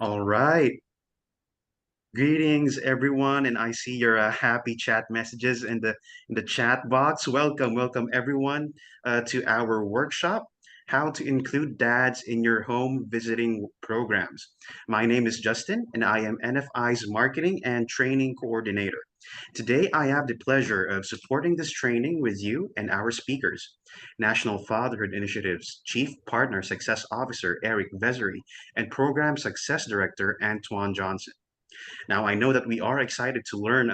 All right. Greetings, everyone, and I see your happy chat messages in the chat box. Welcome, everyone, to our workshop, How to Include Dads in Your Home Visiting Programs. My name is Justin, and I am NFI's Marketing and Training Coordinator. Today, I have the pleasure of supporting this training with you and our speakers, National Fatherhood Initiative's Chief Partner Success Officer Eric Vesery and Program Success Director Antoine Johnson. Now, I know that we are excited to learn,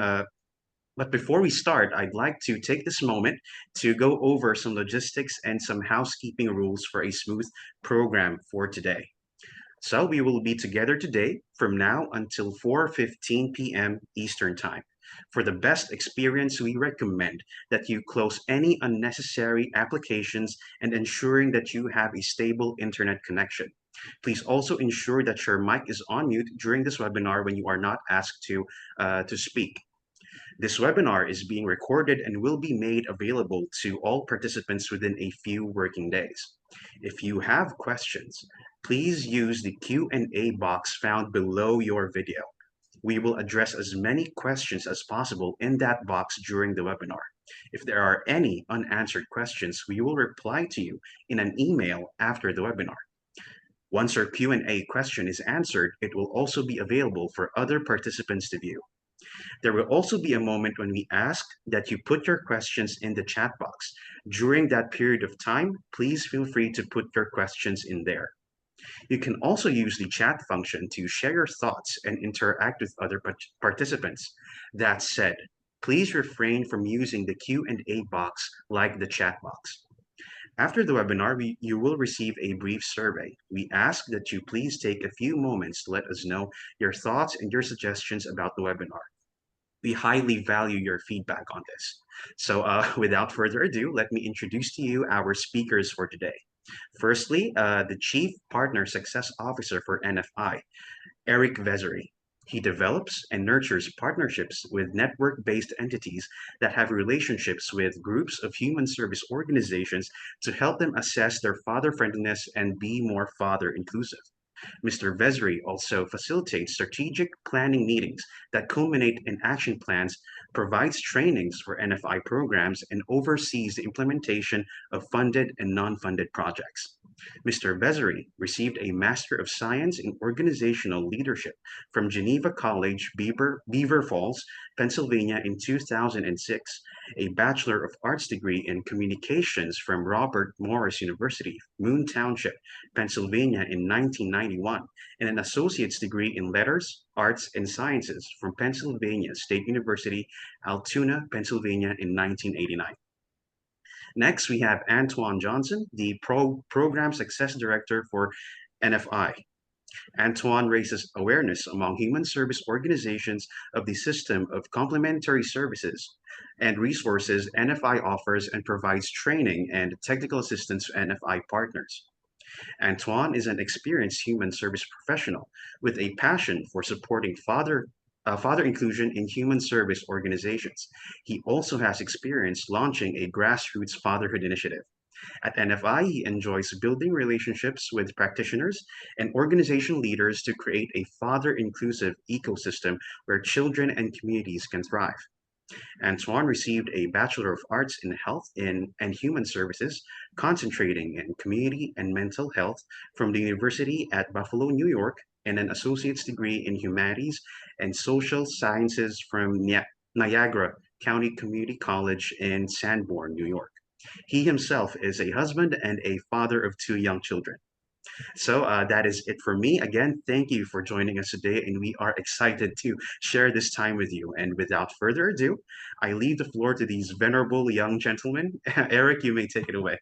but before we start, I'd like to take this moment to go over some logistics and some housekeeping rules for a smooth program for today. So we will be together today from now until 4:15 p.m. Eastern Time. For the best experience, we recommend that you close any unnecessary applications and ensuring that you have a stable internet connection. Please also ensure that your mic is on mute during this webinar when you are not asked to speak. This webinar is being recorded and will be made available to all participants within a few working days. If you have questions, please use the Q&A box found below your video. We will address as many questions as possible in that box during the webinar. If there are any unanswered questions, we will reply to you in an email after the webinar. Once our Q&A question is answered, it will also be available for other participants to view. There will also be a moment when we ask that you put your questions in the chat box. During that period of time, please feel free to put your questions in there. You can also use the chat function to share your thoughts and interact with other participants. That said, please refrain from using the Q&A box like the chat box. After the webinar, you will receive a brief survey. We ask that you please take a few moments to let us know your thoughts and your suggestions about the webinar. We highly value your feedback on this. So without further ado, let me introduce to you our speakers for today. Firstly, the Chief Partner Success Officer for NFI, Eric Vesery. He develops and nurtures partnerships with network-based entities that have relationships with groups of human service organizations to help them assess their father-friendliness and be more father-inclusive. Mr. Vesery also facilitates strategic planning meetings that culminate in action plans, provides trainings for NFI programs, and oversees the implementation of funded and non-funded projects. Mr. Vesery received a Master of Science in Organizational Leadership from Geneva College, Beaver Falls, Pennsylvania in 2006, a Bachelor of Arts degree in Communications from Robert Morris University, Moon Township, Pennsylvania in 1991, and an Associate's degree in Letters, Arts, and Sciences from Pennsylvania State University, Altoona, Pennsylvania in 1989. Next, we have Antoine Johnson, the Program Success Director for NFI. Antoine raises awareness among human service organizations of the system of complementary services and resources NFI offers and provides training and technical assistance to NFI partners. Antoine is an experienced human service professional with a passion for supporting father inclusion in human service organizations. He also has experience launching a grassroots fatherhood initiative. At NFI, he enjoys building relationships with practitioners and organization leaders to create a father-inclusive ecosystem where children and communities can thrive. Antoine received a Bachelor of Arts in Health and Human Services, concentrating in community and mental health from the University at Buffalo, New York, and an associate's degree in humanities and social sciences from Niagara County Community College in Sanborn, New York. He himself is a husband and a father of two young children. So that is it for me. Again, thank you for joining us today, and we are excited to share this time with you. And without further ado, I leave the floor to these venerable young gentlemen. Eric, you may take it away.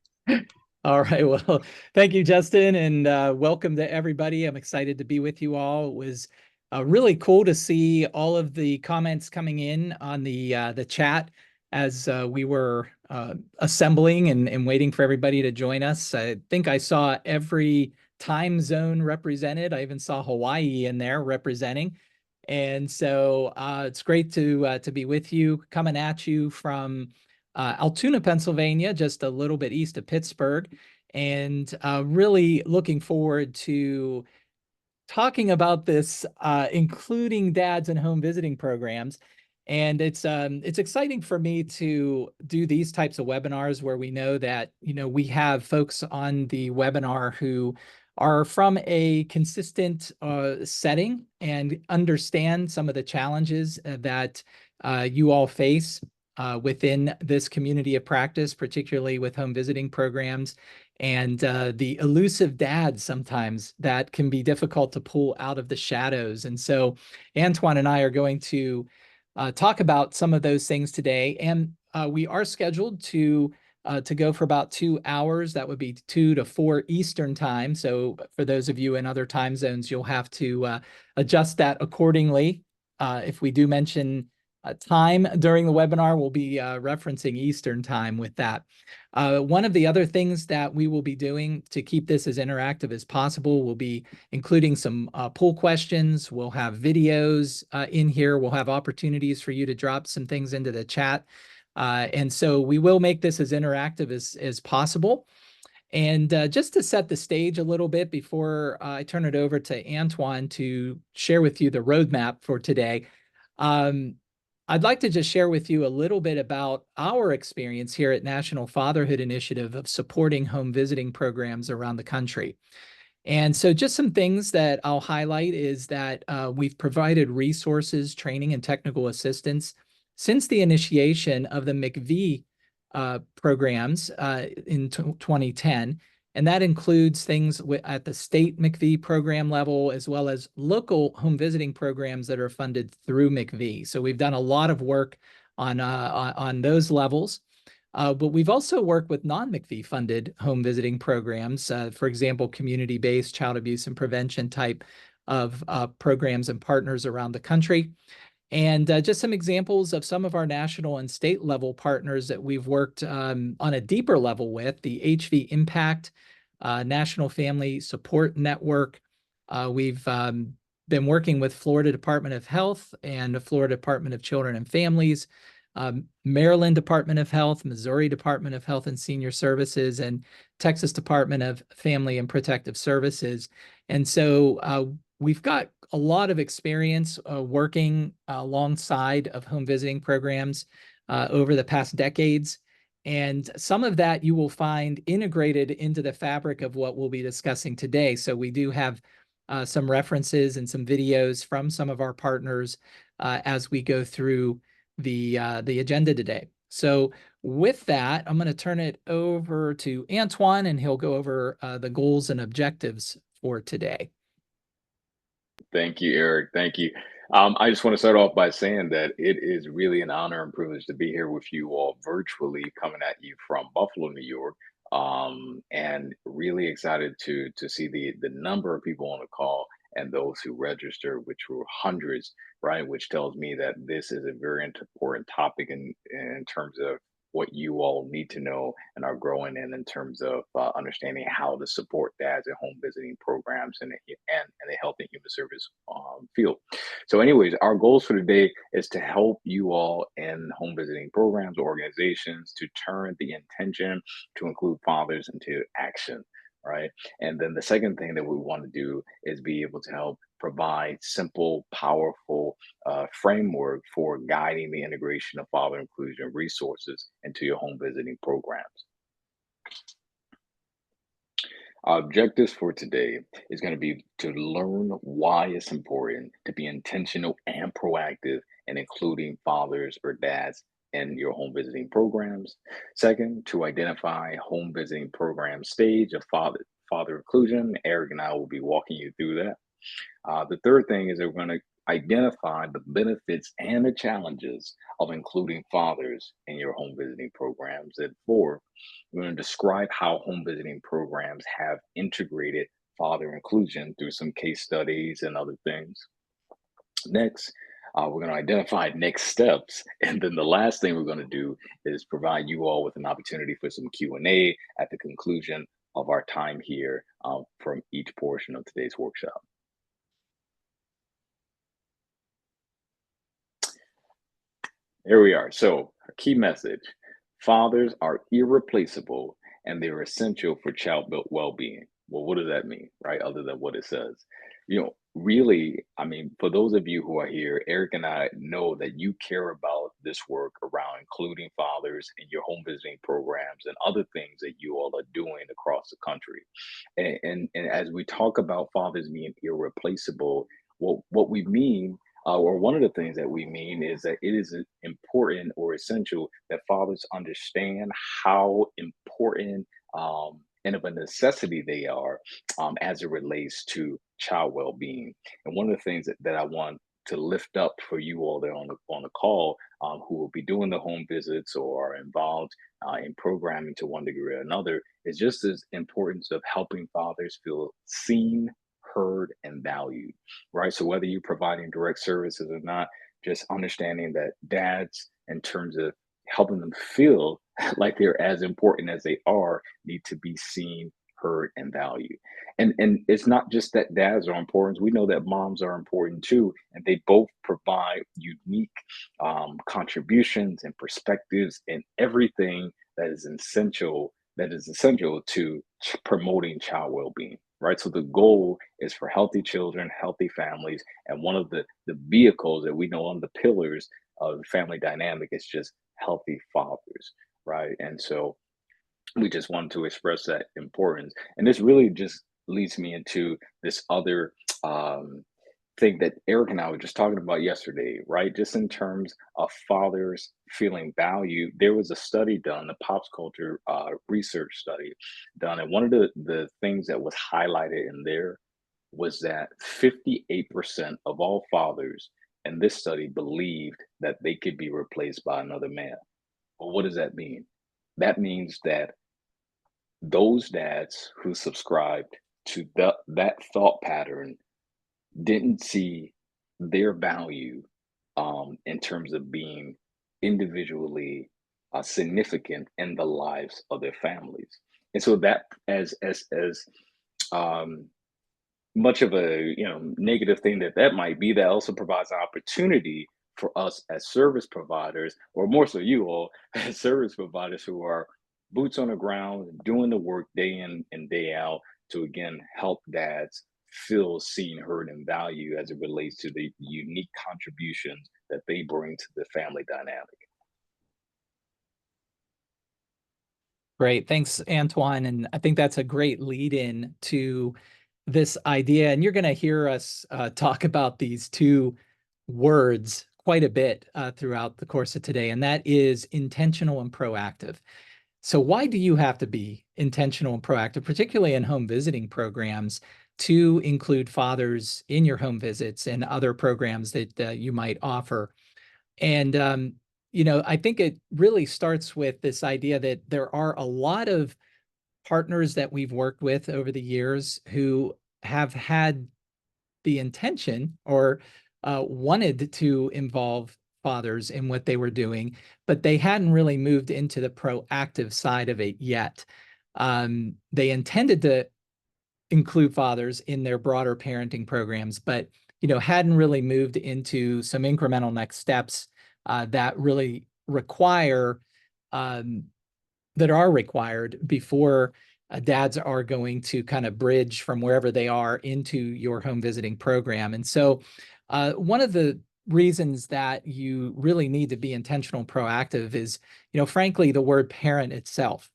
All right. Well, thank you, Justin, and welcome to everybody. I'm excited to be with you all. It was really cool to see all of the comments coming in on the chat as we were assembling and waiting for everybody to join us. I think I saw every time zone represented. I even saw Hawaii in there representing. And so it's great to be with you, coming at you from Altoona, Pennsylvania, just a little bit east of Pittsburgh, and really looking forward to talking about this, including dads and home visiting programs. And it's exciting for me to do these types of webinars where we know that, we have folks on the webinar who are from a consistent setting and understand some of the challenges that you all face within this community of practice, particularly with home visiting programs and the elusive dads sometimes that can be difficult to pull out of the shadows. And so Antoine and I are going to talk about some of those things today. And we are scheduled to go for about 2 hours. That would be 2 to 4 Eastern time. So for those of you in other time zones, you'll have to adjust that accordingly. If we do mention time during the webinar, we'll be referencing Eastern time with that. One of the other things that we will be doing to keep this as interactive as possible will be including some poll questions. We'll have videos in here. We'll have opportunities for you to drop some things into the chat. And so we will make this as interactive as possible. And just to set the stage a little bit before I turn it over to Antoine to share with you the roadmap for today, um, I'd like to just share with you a little bit about our experience here at National Fatherhood Initiative of supporting home visiting programs around the country. And so just some things that I'll highlight is that we've provided resources, training, and technical assistance since the initiation of the McV programs in 2010. And that includes things at the state McV program level, as well as local home visiting programs that are funded through McV. So we've done a lot of work on those levels. But we've also worked with non-McV funded home visiting programs, for example, community-based child abuse and prevention type of programs and partners around the country. And just some examples of some of our national and state level partners that we've worked on a deeper level with: the HV Impact National Family Support Network. We've been working with Florida Department of Health and the Florida Department of Children and Families, Maryland Department of Health, Missouri Department of Health and Senior Services, and Texas Department of Family and Protective Services. And so we've got a lot of experience working alongside of home visiting programs over the past decades. And some of that you will find integrated into the fabric of what we'll be discussing today. So we do have some references and some videos from some of our partners as we go through the agenda today. So with that, I'm going to turn it over to Antoine, and he'll go over the goals and objectives for today. Thank you, Eric. Thank you. I just want to start off by saying that it is really an honor and privilege to be here with you all virtually, coming at you from Buffalo, New York, and really excited to see the number of people on the call and those who registered, which were hundreds, right? Which tells me that this is a very important topic in terms of what you all need to know and are growing in terms of understanding how to support dads at home visiting programs and the health and human service field. So, anyways, our goals for today is to help you all in home visiting programs or organizations to turn the intention to include fathers into action. Right. And then the second thing that we want to do is be able to help provide simple, powerful framework for guiding the integration of father inclusion resources into your home visiting programs. Our objectives for today is going to be to learn why it's important to be intentional and proactive in including fathers or dads in your home visiting programs. Second, to identify home visiting program stage of father inclusion. Eric and I will be walking you through that. The third thing is that we're going to identify the benefits and the challenges of including fathers in your home visiting programs. And four, we're going to describe how home visiting programs have integrated father inclusion through some case studies and other things. Next, we're going to identify next steps. And then the last thing we're going to do is provide you all with an opportunity for some Q&A at the conclusion of our time here from each portion of today's workshop. Here we are. So, a key message: fathers are irreplaceable and they're essential for child well being. Well, what does that mean, right? Other than what it says. really, I mean, for those of you who are here, Eric and I know that you care about this work around including fathers in your home visiting programs and other things that you all are doing across the country. And as we talk about fathers being irreplaceable, what we mean, or one of the things that we mean, is that it is important or essential that fathers understand how important and of a necessity they are, as it relates to child well-being. And one of the things that I want to lift up for you all there on the call, who will be doing the home visits or are involved in programming to one degree or another, is just this importance of helping fathers feel seen, heard, and valued. Right. So whether you're providing direct services or not, just understanding that dads, in terms of helping them feel like they're as important as they are, need to be seen, heard, and valued. And it's not just that dads are important. We know that moms are important too, and they both provide unique contributions and perspectives in everything that is essential to promoting child well-being. Right. So the goal is for healthy children, healthy families, and one of the vehicles that we know on the pillars of the family dynamic is just healthy fathers. Right. And so we just wanted to express that importance. And this really just leads me into this other um, thing that Eric and I were just talking about yesterday, right? Just in terms of fathers feeling valued, there was a study done, a pops culture research study done. And one of the things that was highlighted in there was that 58% of all fathers in this study believed that they could be replaced by another man. Well, what does that mean? That means that those dads who subscribed to that thought pattern didn't see their value, in terms of being individually significant in the lives of their families. And so that, as um, much of a negative thing that might be, that also provides an opportunity for us as service providers, or more so you all as service providers who are boots on the ground doing the work day in and day out, to again help dads feel seen, heard, and valued as it relates to the unique contributions that they bring to the family dynamic. Great. Thanks, Antoine. And I think that's a great lead in to this idea. And you're going to hear us talk about these two words quite a bit throughout the course of today, and that is intentional and proactive. So why do you have to be intentional and proactive, particularly in home visiting programs, to include fathers in your home visits and other programs that you might offer? And I think it really starts with this idea that there are a lot of partners that we've worked with over the years who have had the intention or wanted to involve fathers in what they were doing, but they hadn't really moved into the proactive side of it yet. They intended to include fathers in their broader parenting programs, but hadn't really moved into some incremental next steps that really require that are required before dads are going to kind of bridge from wherever they are into your home visiting program. And so one of the reasons that you really need to be intentional and proactive is, frankly, the word parent itself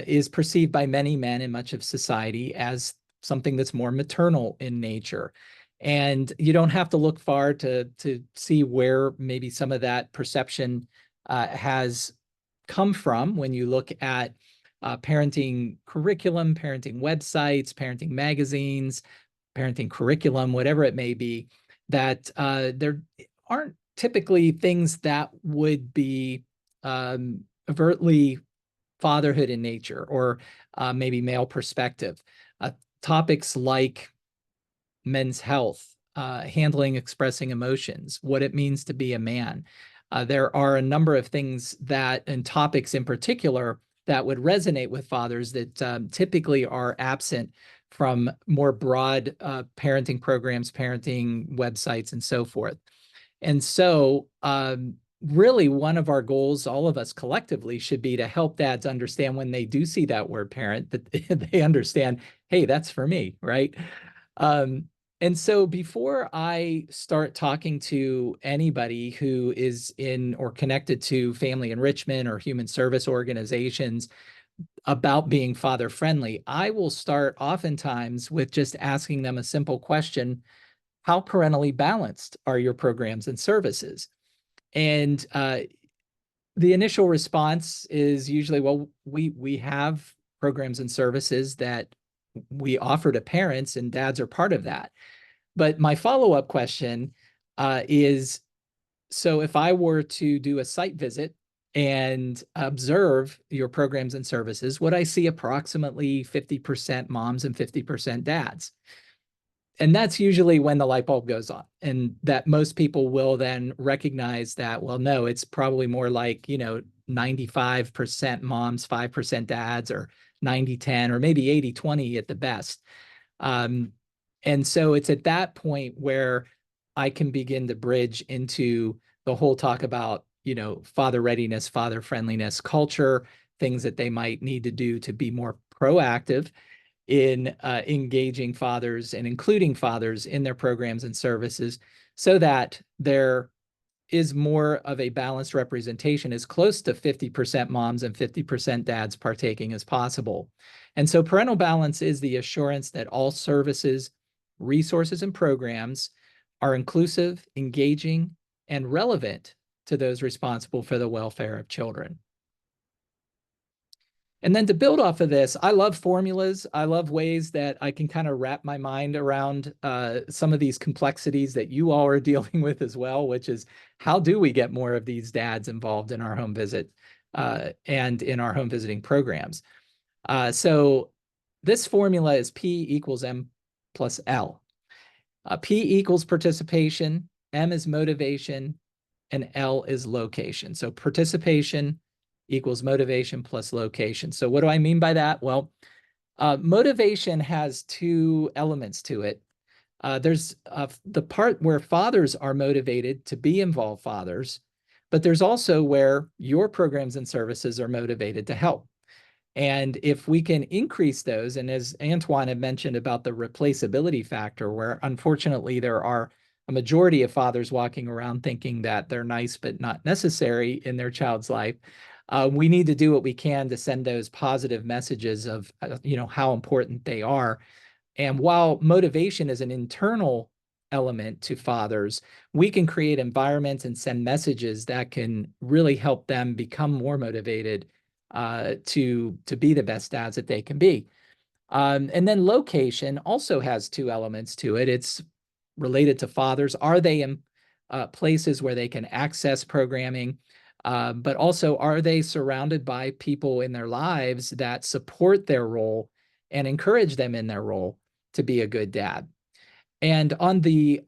is perceived by many men in much of society as something that's more maternal in nature. And you don't have to look far to see where maybe some of that perception has come from when you look at parenting curriculum, parenting websites, parenting magazines, parenting curriculum, whatever it may be, that there aren't typically things that would be overtly fatherhood in nature, or maybe male perspective. Topics like men's health, handling, expressing emotions, what it means to be a man. There are a number of things and topics in particular that would resonate with fathers that typically are absent from more broad parenting programs, parenting websites, and so forth. And so really one of our goals, all of us collectively, should be to help dads understand when they do see that word parent, that they understand, hey, that's for me, right? And so before I start talking to anybody who is in or connected to family enrichment or human service organizations about being father friendly, I will start oftentimes with just asking them a simple question: how parentally balanced are your programs and services? And the initial response is usually, well, we have programs and services that we offer to parents, and dads are part of that. But my follow-up question is, so if I were to do a site visit and observe your programs and services, would I see approximately 50% moms and 50% dads? And that's usually when the light bulb goes on, and that most people will then recognize that, well, no, it's probably more like, 95% moms, 5% dads, or 90-10, or maybe 80-20 at the best. Um, and so it's at that point where I can begin to bridge into the whole talk about, father readiness, father friendliness, culture, things that they might need to do to be more proactive in engaging fathers and including fathers in their programs and services, so that there is more of a balanced representation, as close to 50% moms and 50% dads partaking as possible. And so parental balance is the assurance that all services, resources, and programs are inclusive, engaging, and relevant to those responsible for the welfare of children. And then to build off of this, I love formulas. I love ways that I can kind of wrap my mind around some of these complexities that you all are dealing with as well, which is, how do we get more of these dads involved in our home visit and in our home visiting programs? So this formula is P equals M plus L. P equals participation, M is motivation, and L is location. So participation equals motivation plus location. So what do I mean by that? Well, motivation has two elements to it. There's the part where fathers are motivated to be involved fathers, but there's also where your programs and services are motivated to help. And if we can increase those, and as Antoine had mentioned about the replaceability factor, where unfortunately there are a majority of fathers walking around thinking that they're nice but not necessary in their child's life, we need to do what we can to send those positive messages of, how important they are. And while motivation is an internal element to fathers, we can create environments and send messages that can really help them become more motivated to be the best dads that they can be. And then location also has two elements to it. It's related to fathers. Are they in places where they can access programming? But also, are they surrounded by people in their lives that support their role and encourage them in their role to be a good dad? And on the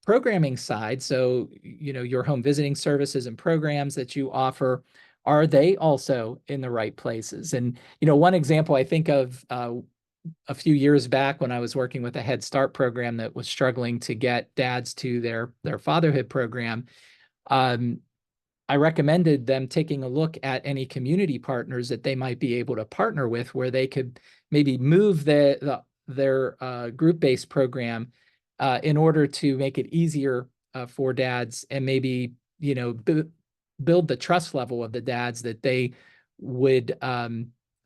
programming side, so, your home visiting services and programs that you offer, are they also in the right places? And, one example I think of a few years back when I was working with a Head Start program that was struggling to get dads to their fatherhood program, I recommended them taking a look at any community partners that they might be able to partner with, where they could maybe move their group-based program in order to make it easier for dads, and maybe, build the trust level of the dads that they would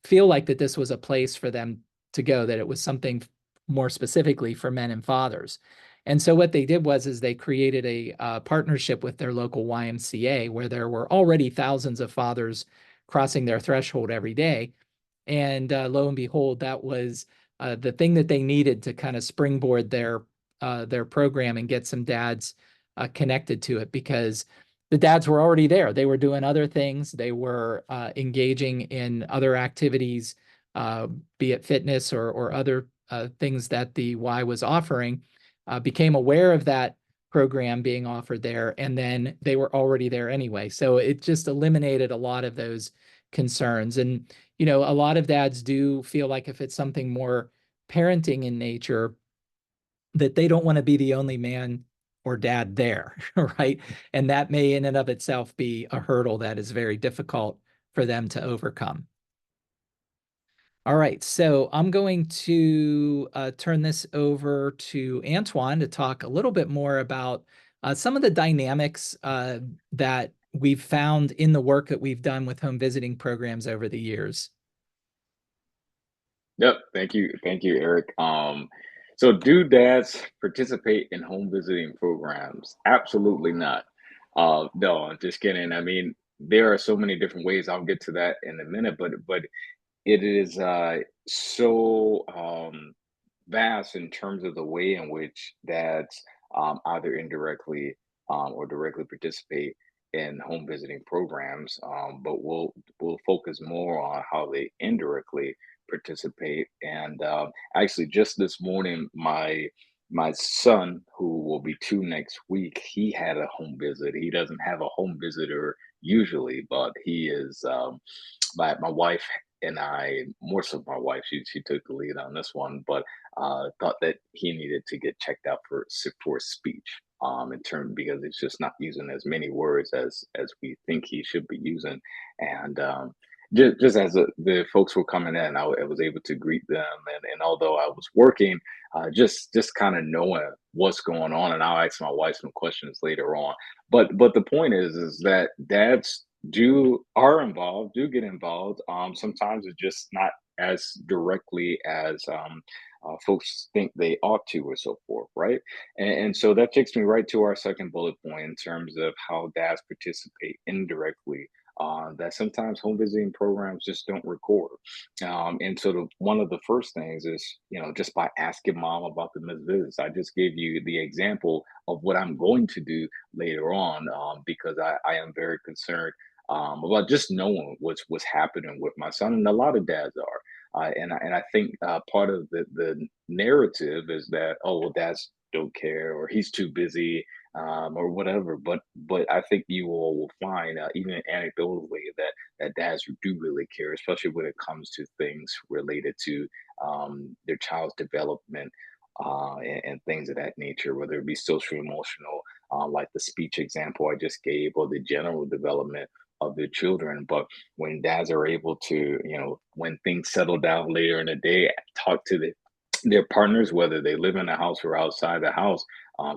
feel like that this was a place for them to go, that it was something more specifically for men and fathers. And so what they did was they created a partnership with their local YMCA, where there were already thousands of fathers crossing their threshold every day. And lo and behold, that was the thing that they needed to kind of springboard their program and get some dads connected to it, because the dads were already there. They were doing other things. They were engaging in other activities, be it fitness or other things that the Y was offering, became aware of that program being offered there, and then they were already there anyway. So it just eliminated a lot of those concerns. And, a lot of dads do feel like if it's something more parenting in nature, that they don't want to be the only man or dad there, right? And that may in and of itself be a hurdle that is very difficult for them to overcome. All right, so I'm going to turn this over to Antoine to talk a little bit more about some of the dynamics that we've found in the work that we've done with home visiting programs over the years. Yep. Thank you, Eric. So do dads participate in home visiting programs? Absolutely not. No, I'm just kidding. I mean, there are so many different ways. I'll get to that in a minute, but it is so vast in terms of the way in which dads either indirectly or directly participate in home visiting programs. But we'll focus more on how they indirectly participate. And actually, just this morning, my son, who will be 2 next week, he had a home visit. He doesn't have a home visitor usually, but he is my wife and I, more so my wife, she took the lead on this one, but thought that he needed to get checked out for speech, in term because it's just not using as many words as we think he should be using, and just as the folks were coming in, I was able to greet them, and although I was working, just kind of knowing what's going on, and I'll ask my wife some questions later on. But the point is that dads do get involved. Sometimes it's just not as directly as folks think they ought to, or so forth, right? And so that takes me right to our second bullet point in terms of how dads participate indirectly. That sometimes home visiting programs just don't record. And so one of the first things is, just by asking mom about the missed visits. I just gave you the example of what I'm going to do later on, because I am very concerned about just knowing what's happening with my son, and a lot of dads are. And I think part of the narrative is that, oh well, dads don't care, or he's too busy, or whatever. But I think you all will find, even anecdotally, that dads do really care, especially when it comes to things related to their child's development, and things of that nature, whether it be social emotional, like the speech example I just gave, or the general development of their children. But when dads are able to, when things settle down later in the day, talk to their partners, whether they live in the house or outside the house,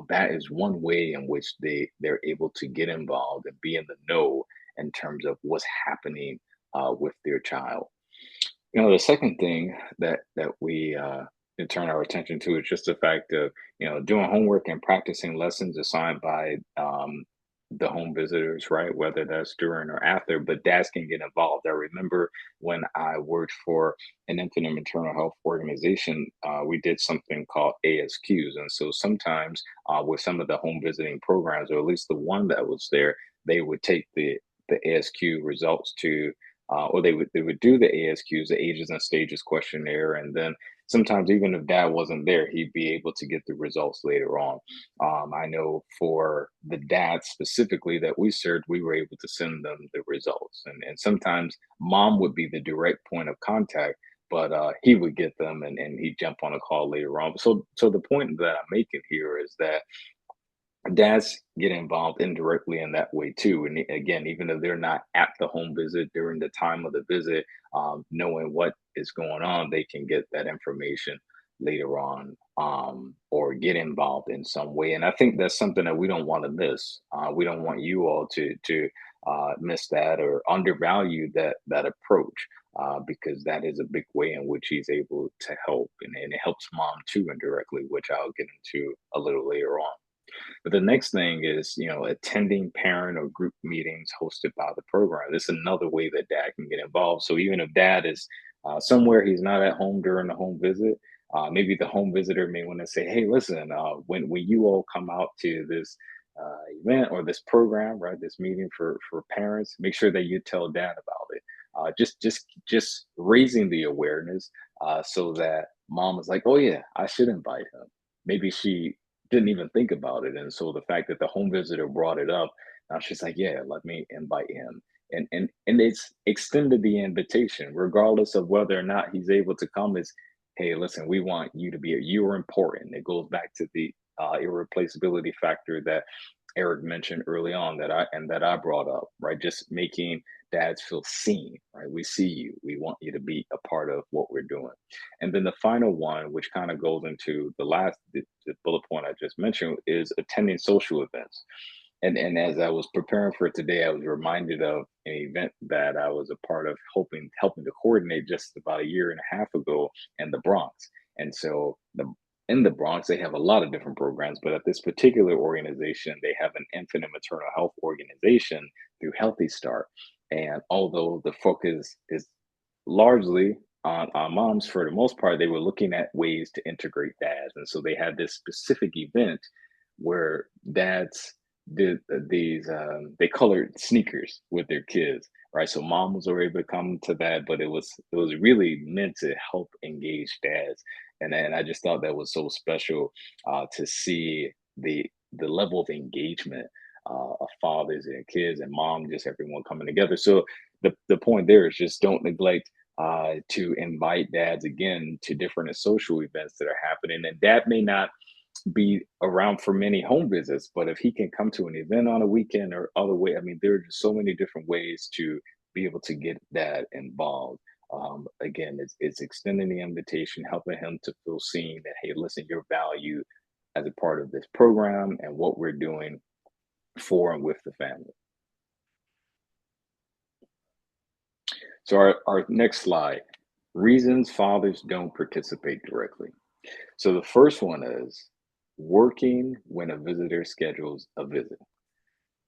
that is one way in which they're able to get involved and be in the know in terms of what's happening with their child. The second thing that we turn our attention to is just the fact of, doing homework and practicing lessons assigned by the home visitors, right? Whether that's during or after, but dads can get involved. I remember when I worked for an infant and maternal health organization, we did something called ASQs, and so sometimes with some of the home visiting programs, or at least the one that was there, they would take the ASQ results to or they would do the ASQs, the ages and stages questionnaire, and then sometimes even if dad wasn't there, he'd be able to get the results later on. I know for the dads specifically that we served, we were able to send them the results, and sometimes mom would be the direct point of contact, but he would get them, and he'd jump on a call later on. So the point that I'm making here is that dads get involved indirectly in that way too. And again, even if they're not at the home visit during the time of the visit, knowing what is going on, they can get that information later on, or get involved in some way. And I think that's something that we don't want to miss. We don't want you all to miss that or undervalue that approach. Because that is a big way in which he's able to help, and it helps mom too indirectly, which I'll get into a little later on. But the next thing is, attending parent or group meetings hosted by the program. This is another way that dad can get involved. So even if dad is somewhere, he's not at home during the home visit, maybe the home visitor may want to say, hey, listen, when you all come out to this event or this program, right, this meeting for parents, make sure that you tell dad about it. Just raising the awareness, so that mom is like, oh yeah, I should invite him. Maybe she didn't even think about it. And so the fact that the home visitor brought it up, now she's like, yeah, let me invite him. And it's extended the invitation, regardless of whether or not he's able to come, is, hey, listen, we want you to be, you are important. It goes back to the irreplaceability factor that Eric mentioned early on that I brought up, right? Just making dads feel seen, right? We see you. We want you to be a part of what we're doing. And then the final one, which kind of goes into the bullet point I just mentioned, is attending social events. And as I was preparing for today, I was reminded of an event that I was a part of, helping to coordinate just about a year and a half ago in the Bronx. And so in the Bronx, they have a lot of different programs, but at this particular organization, they have an infant and maternal health organization through Healthy Start. And although the focus is largely on moms, for the most part, they were looking at ways to integrate dads. And so they had this specific event where dads did these they colored sneakers with their kids, right? So moms were able to come to that, but it was really meant to help engage dads. And I just thought that was so special, to see the level of engagement, of fathers and kids and mom, just everyone coming together. So the point there is, just don't neglect, to invite dads again to different social events that are happening. And dad may not be around for many home visits, but if he can come to an event on a weekend or other way, I mean, there are just so many different ways to be able to get that involved. Again, it's extending the invitation, helping him to feel seen, that, hey, listen, you're valued as a part of this program and what we're doing for and with the family. So our next slide, reasons fathers don't participate directly. So the first one is working when a visitor schedules a visit.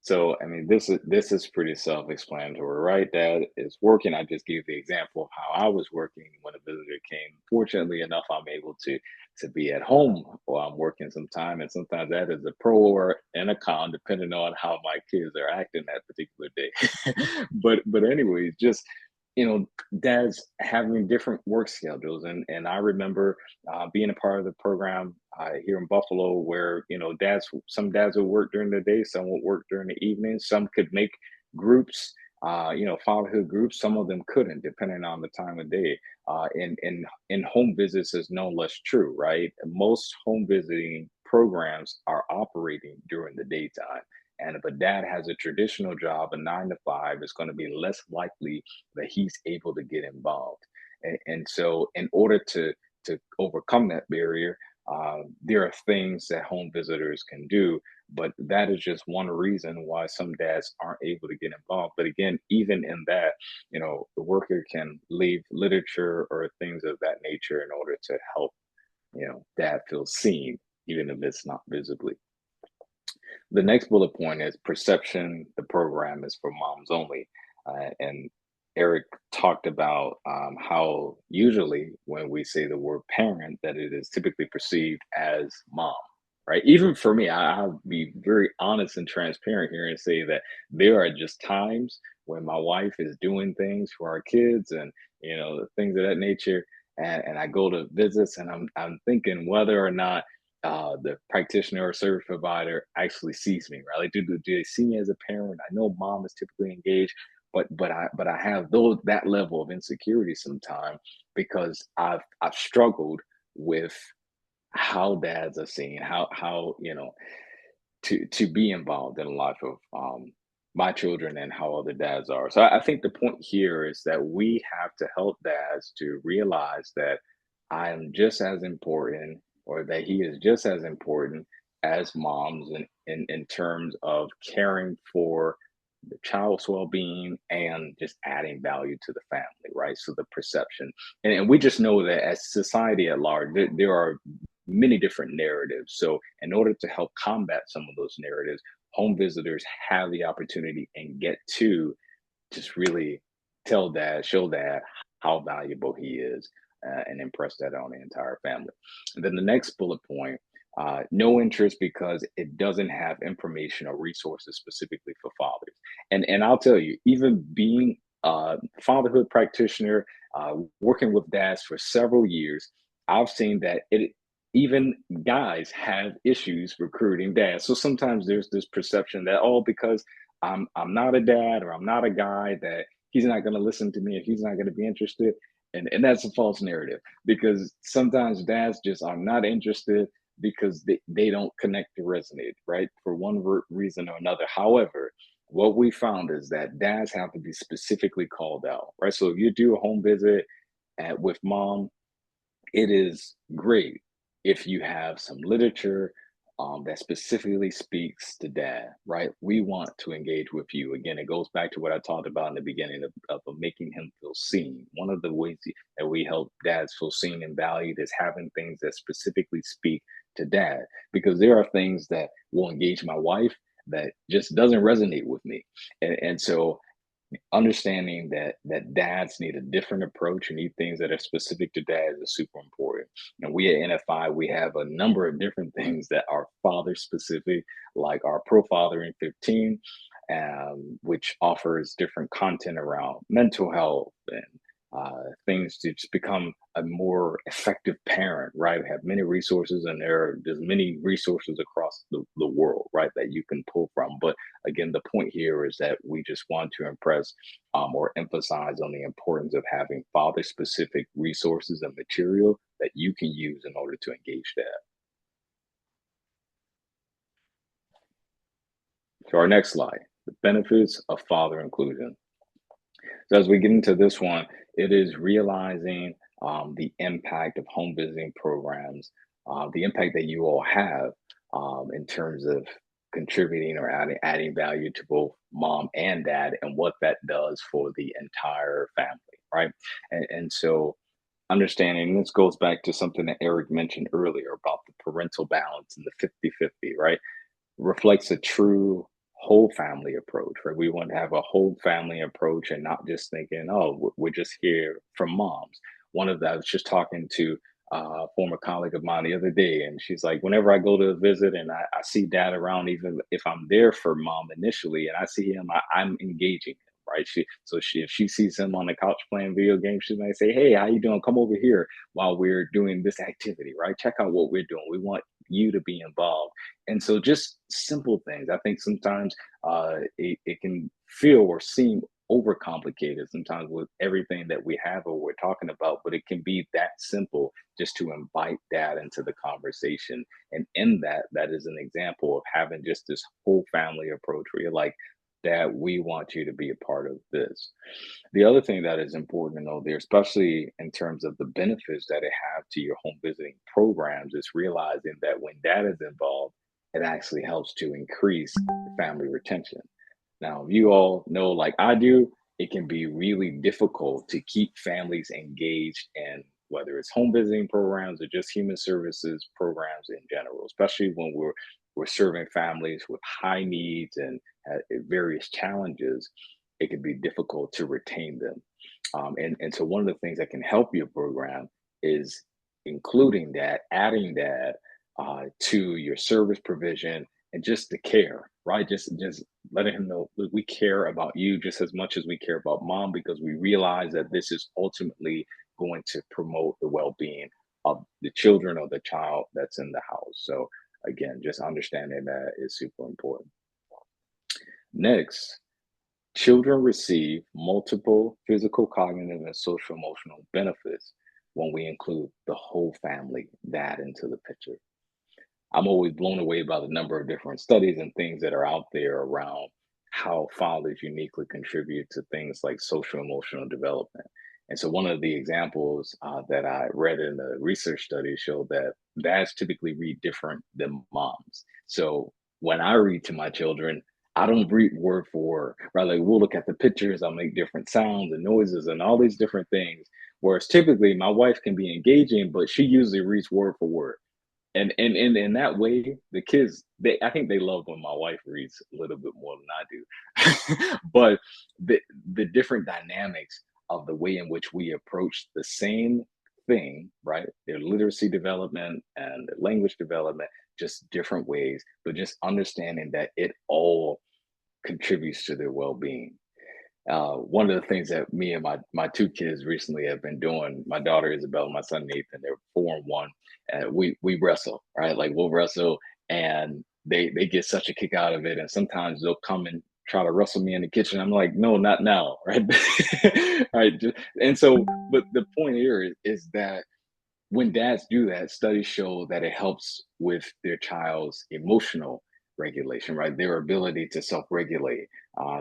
So I mean, this is pretty self-explanatory, right? Dad is working. I just gave the example of how I was working when a visitor came. Fortunately enough, I'm able to be at home while I'm working sometime, and sometimes that is a pro or and a con, depending on how my kids are acting that particular day. But anyways, just dads having different work schedules, and I remember, being a part of the program, here in Buffalo, where some dads would work during the day, some would work during the evening, some could make groups, fatherhood groups. Some of them couldn't, depending on the time of day. In home visits is no less true, right? Most home visiting programs are operating during the daytime. And if a dad has a traditional job, a 9 to 5, it's going to be less likely that he's able to get involved. And so, in order to overcome that barrier, there are things that home visitors can do, but that is just one reason why some dads aren't able to get involved. But again, even in that, the worker can leave literature or things of that nature in order to help, dad feel seen, even if it's not visibly. The next bullet point is perception. The program is for moms only. And Eric talked about, how usually when we say the word parent, that it is typically perceived as mom, right? Even for me, I'll be very honest and transparent here and say that there are just times when my wife is doing things for our kids and, things of that nature. And I go to visits and I'm thinking whether or not, the practitioner or service provider actually sees me, right? Like, do they see me as a parent? I know mom is typically engaged, but I have that level of insecurity sometimes, because I've struggled with how dads are seen, how to be involved in the life of, my children, and how other dads are. So I think the point here is that we have to help dads to realize that I am just as important, or that he is just as important as moms, in terms of caring for the child's well-being and just adding value to the family, right? So the perception, and we just know that as society at large, there are many different narratives. So in order to help combat some of those narratives, home visitors have the opportunity and get to just really show dad how valuable he is, and impress that on the entire family. And then the next bullet point, no interest because it doesn't have information or resources specifically for fathers. And I'll tell you, even being a fatherhood practitioner, working with dads for several years, I've seen that even guys have issues recruiting dads. So sometimes there's this perception that, oh, because I'm not a dad, or I'm not a guy, that he's not going to listen to me, or he's not going to be interested. And that's a false narrative, because sometimes dads just are not interested. because they don't connect to resonate, right? For one reason or another. However, what we found is that dads have to be specifically called out, right? So if you do a home visit with mom, it is great if you have some literature that specifically speaks to dad, right? We want to engage with you. Again, it goes back to what I talked about in the beginning of making him feel seen. One of the ways that we help dads feel seen and valued is having things that specifically speak to dad, because there are things that will engage my wife that just doesn't resonate with me. And so understanding that dads need a different approach and need things that are specific to dads is super important. And we at NFI, we have a number of different things that are father specific, like our Pro Fathering 15, which offers different content around mental health and things to just become a more effective parent, right? We have many resources, and there's many resources across the world, right, that you can pull from. But again, the point here is that we just want to impress or emphasize on the importance of having father specific resources and material that you can use in order to engage that. So our next slide, the benefits of father inclusion. So as we get into this one, it is realizing the impact of home visiting programs, the impact that you all have in terms of contributing or adding value to both mom and dad, and what that does for the entire family, right? And so understanding this goes back to something that Eric mentioned earlier about the parental balance and the 50-50, right? Reflects a true whole family approach, right? We want to have a whole family approach and not just thinking, oh, we're just here from moms. One of that, I was just talking to a former colleague of mine the other day, and she's like, whenever I go to visit and I see dad around, even if I'm there for mom initially and I see him, I'm engaging him. Right. If she sees him on the couch playing video games, she might say, hey, how you doing? Come over here while we're doing this activity, right? Check out what we're doing. We want you to be involved. And so just simple things. I think sometimes it can feel or seem overcomplicated sometimes with everything that we have or we're talking about, but it can be that simple just to invite dad into the conversation. And in that, that is an example of having just this whole family approach where you're like, dad, we want you to be a part of this. The other thing that is important to know there, especially in terms of the benefits that it have to your home visiting programs, is realizing that when dad is involved, it actually helps to increase family retention. Now, you all know, like I do, it can be really difficult to keep families engaged in whether it's home visiting programs or just human services programs in general, especially when we're serving families with high needs and various challenges. It can be difficult to retain them. And so one of the things that can help your program is including that, adding that to your service provision and just the care, right? Just letting him know that we care about you just as much as we care about mom, because we realize that this is ultimately going to promote the well-being of the children or the child that's in the house. So again, just understanding that is super important. Next, children receive multiple physical, cognitive, and social emotional benefits when we include the whole family, dad, into the picture. I'm always blown away by the number of different studies and things that are out there around how fathers uniquely contribute to things like social emotional development. And so, one of the examples that I read in the research study showed that dads typically read different than moms. So, when I read to my children, I don't read word for word. Right? Like we'll look at the pictures, I'll make different sounds and noises and all these different things. Whereas typically my wife can be engaging, but she usually reads word for word. And in that way, the kids, they I think they love when my wife reads a little bit more than I do. But the different dynamics of the way in which we approach the same thing, right? Their literacy development and their language development, just different ways, but just understanding that it all contributes to their well-being. One of the things that me and my two kids recently have been doing, my daughter Isabel, my son Nathan, they're 4 and 1, and we wrestle, right? Like we'll wrestle, and they get such a kick out of it. And sometimes they'll come and try to wrestle me in the kitchen. I'm like, no, not now, right? Right. And so, but the point here is that when dads do that, studies show that it helps with their child's emotional regulation, right? Their ability to self-regulate.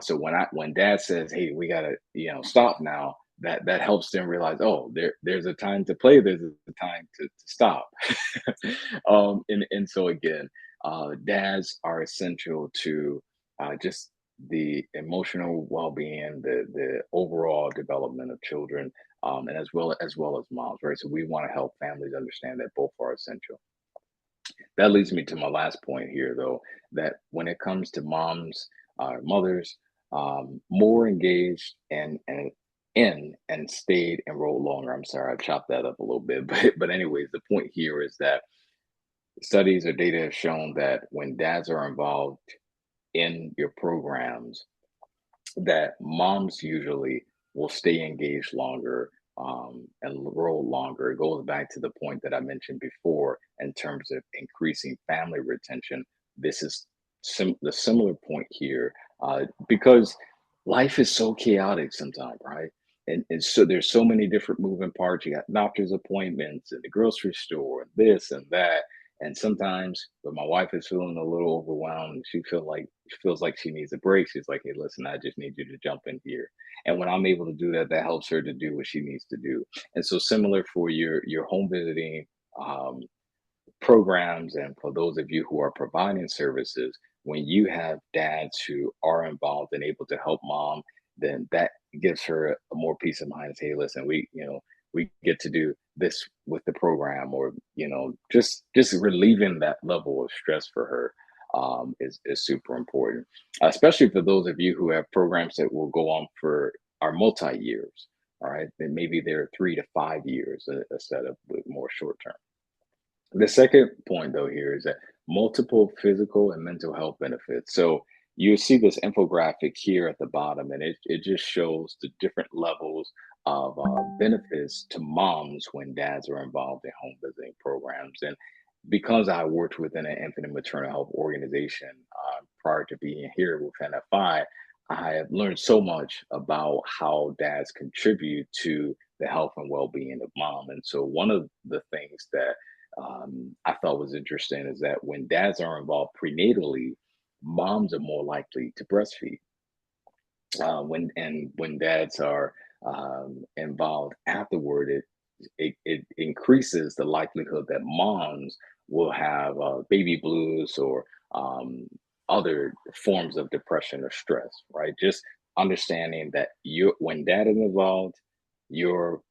So when dad says, "Hey, we gotta, stop now," that helps them realize, oh, there's a time to play, there's a time to stop. And so again, dads are essential to just the emotional well-being, the overall development of children, and as well as moms, right? So we want to help families understand that both are essential. That leads me to my last point here, though, that when it comes to moms, mothers, more engaged and stayed enrolled longer. I'm sorry, I chopped that up a little bit, but anyways, the point here is that studies or data have shown that when dads are involved in your programs, that moms usually will stay engaged longer, and enroll longer. It goes back to the point that I mentioned before in terms of increasing family retention. This is the similar point here, because life is so chaotic sometimes, right? And so there's so many different moving parts. You got doctor's appointments and the grocery store and this and that. And sometimes when my wife is feeling a little overwhelmed, she feels like she needs a break. She's like, "Hey, listen, I just need you to jump in here." And when I'm able to do that, that helps her to do what she needs to do. And so similar for your home visiting, um, programs, and for those of you who are providing services, when you have dads who are involved and able to help mom, then that gives her a more peace of mind. Say, hey, listen, we get to do this with the program, or just relieving that level of stress for her, is super important, especially for those of you who have programs that will go on for our multi years. All right, then maybe they're 3 to 5 years, instead of with more short term. The second point, though, here is that multiple physical and mental health benefits. So you see this infographic here at the bottom, and it just shows the different levels of benefits to moms when dads are involved in home visiting programs. And because I worked within an infant and maternal health organization, prior to being here with NFI, I have learned so much about how dads contribute to the health and well-being of mom. And so one of the things that I thought was interesting is that when dads are involved prenatally, moms are more likely to breastfeed. When dads are involved afterward, it increases the likelihood that moms will have baby blues, or other forms of depression or stress. Right? Just understanding that you when dad is involved, your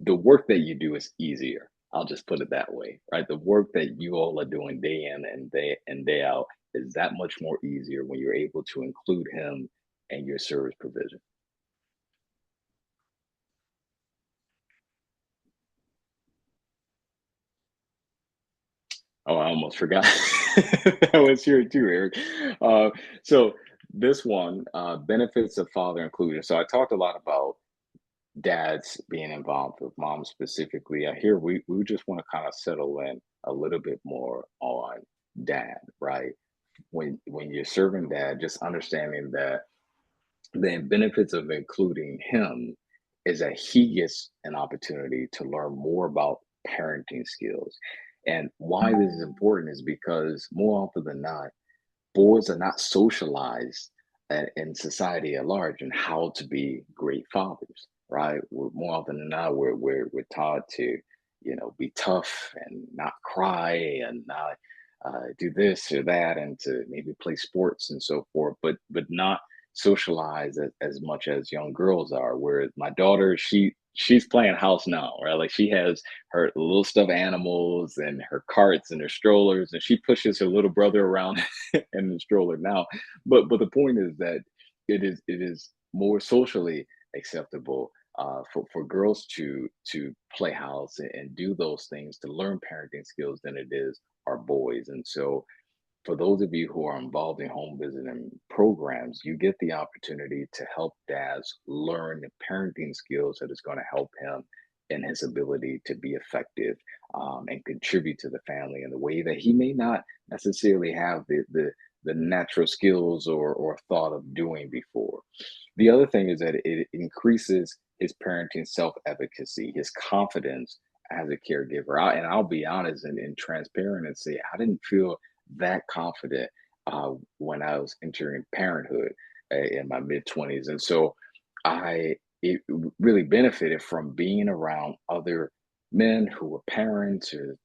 the work that you do is easier. I'll just put it that way, right? The work that you all are doing day in and day out is that much more easier when you're able to include him and your service provision. Oh, I almost forgot. That was here too, Eric. Uh, so this one, benefits of father inclusion. So I talked a lot about dads being involved with moms specifically. Here we just want to kind of settle in a little bit more on dad, right? When you're serving dad, just understanding that the benefits of including him is that he gets an opportunity to learn more about parenting skills. And why this is important is because more often than not, boys are not socialized in society at large and how to be great fathers, right? More often than not, we're taught to, be tough and not cry and not do this or that, and to maybe play sports and so forth, but not socialize as much as young girls are. Whereas my daughter, she's playing house now, right? Like she has her little stuffed animals and her carts and her strollers, and she pushes her little brother around in the stroller now. But the point is that it is more socially acceptable, for girls to play house and do those things to learn parenting skills than it is our boys. And so for those of you who are involved in home visiting programs, you get the opportunity to help dads learn the parenting skills that is going to help him in his ability to be effective, and contribute to the family in the way that he may not necessarily have the natural skills or thought of doing before. The other thing is that it increases his parenting self efficacy, his confidence as a caregiver. And I'll be honest and transparent and say I didn't feel that confident when I was entering parenthood in my mid 20s, and so really benefited from being around other men who were parents or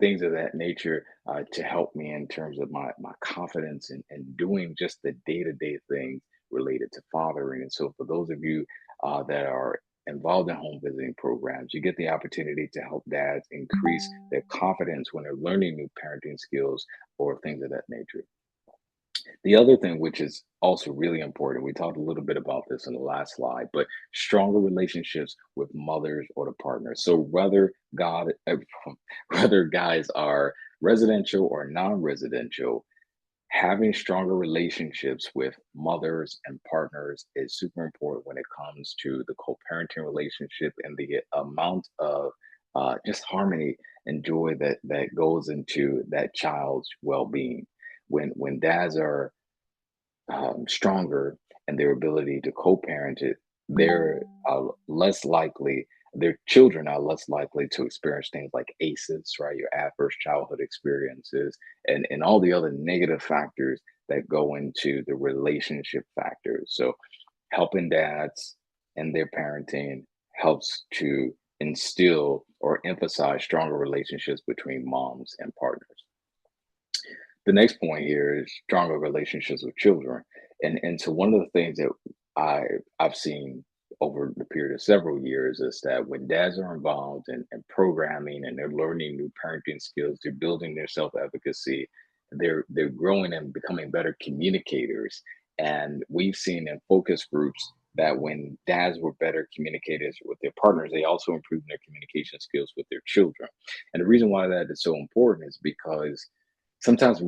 things of that nature to help me in terms of my confidence and doing just the day-to-day things related to fathering. And so for those of you that are involved in home visiting programs, you get the opportunity to help dads increase their confidence when they're learning new parenting skills or things of that nature. The other thing, which is also really important, we talked a little bit about this in the last slide, but stronger relationships with mothers or the partners. So whether guys are residential or non-residential, having stronger relationships with mothers and partners is super important when it comes to the co-parenting relationship and the amount of just harmony and joy that goes into that child's well-being. When dads are stronger and their ability to co-parent it, they're less likely, their children are less likely to experience things like ACEs, right? Your adverse childhood experiences, and all the other negative factors that go into the relationship factors. So helping dads and their parenting helps to instill or emphasize stronger relationships between moms and partners. The next point here is stronger relationships with children. And so one of the things that I've seen over the period of several years is that when dads are involved in programming and they're learning new parenting skills, they're building their self-efficacy, they're growing and becoming better communicators. And we've seen in focus groups that when dads were better communicators with their partners, they also improved their communication skills with their children. And the reason why that is so important is because sometimes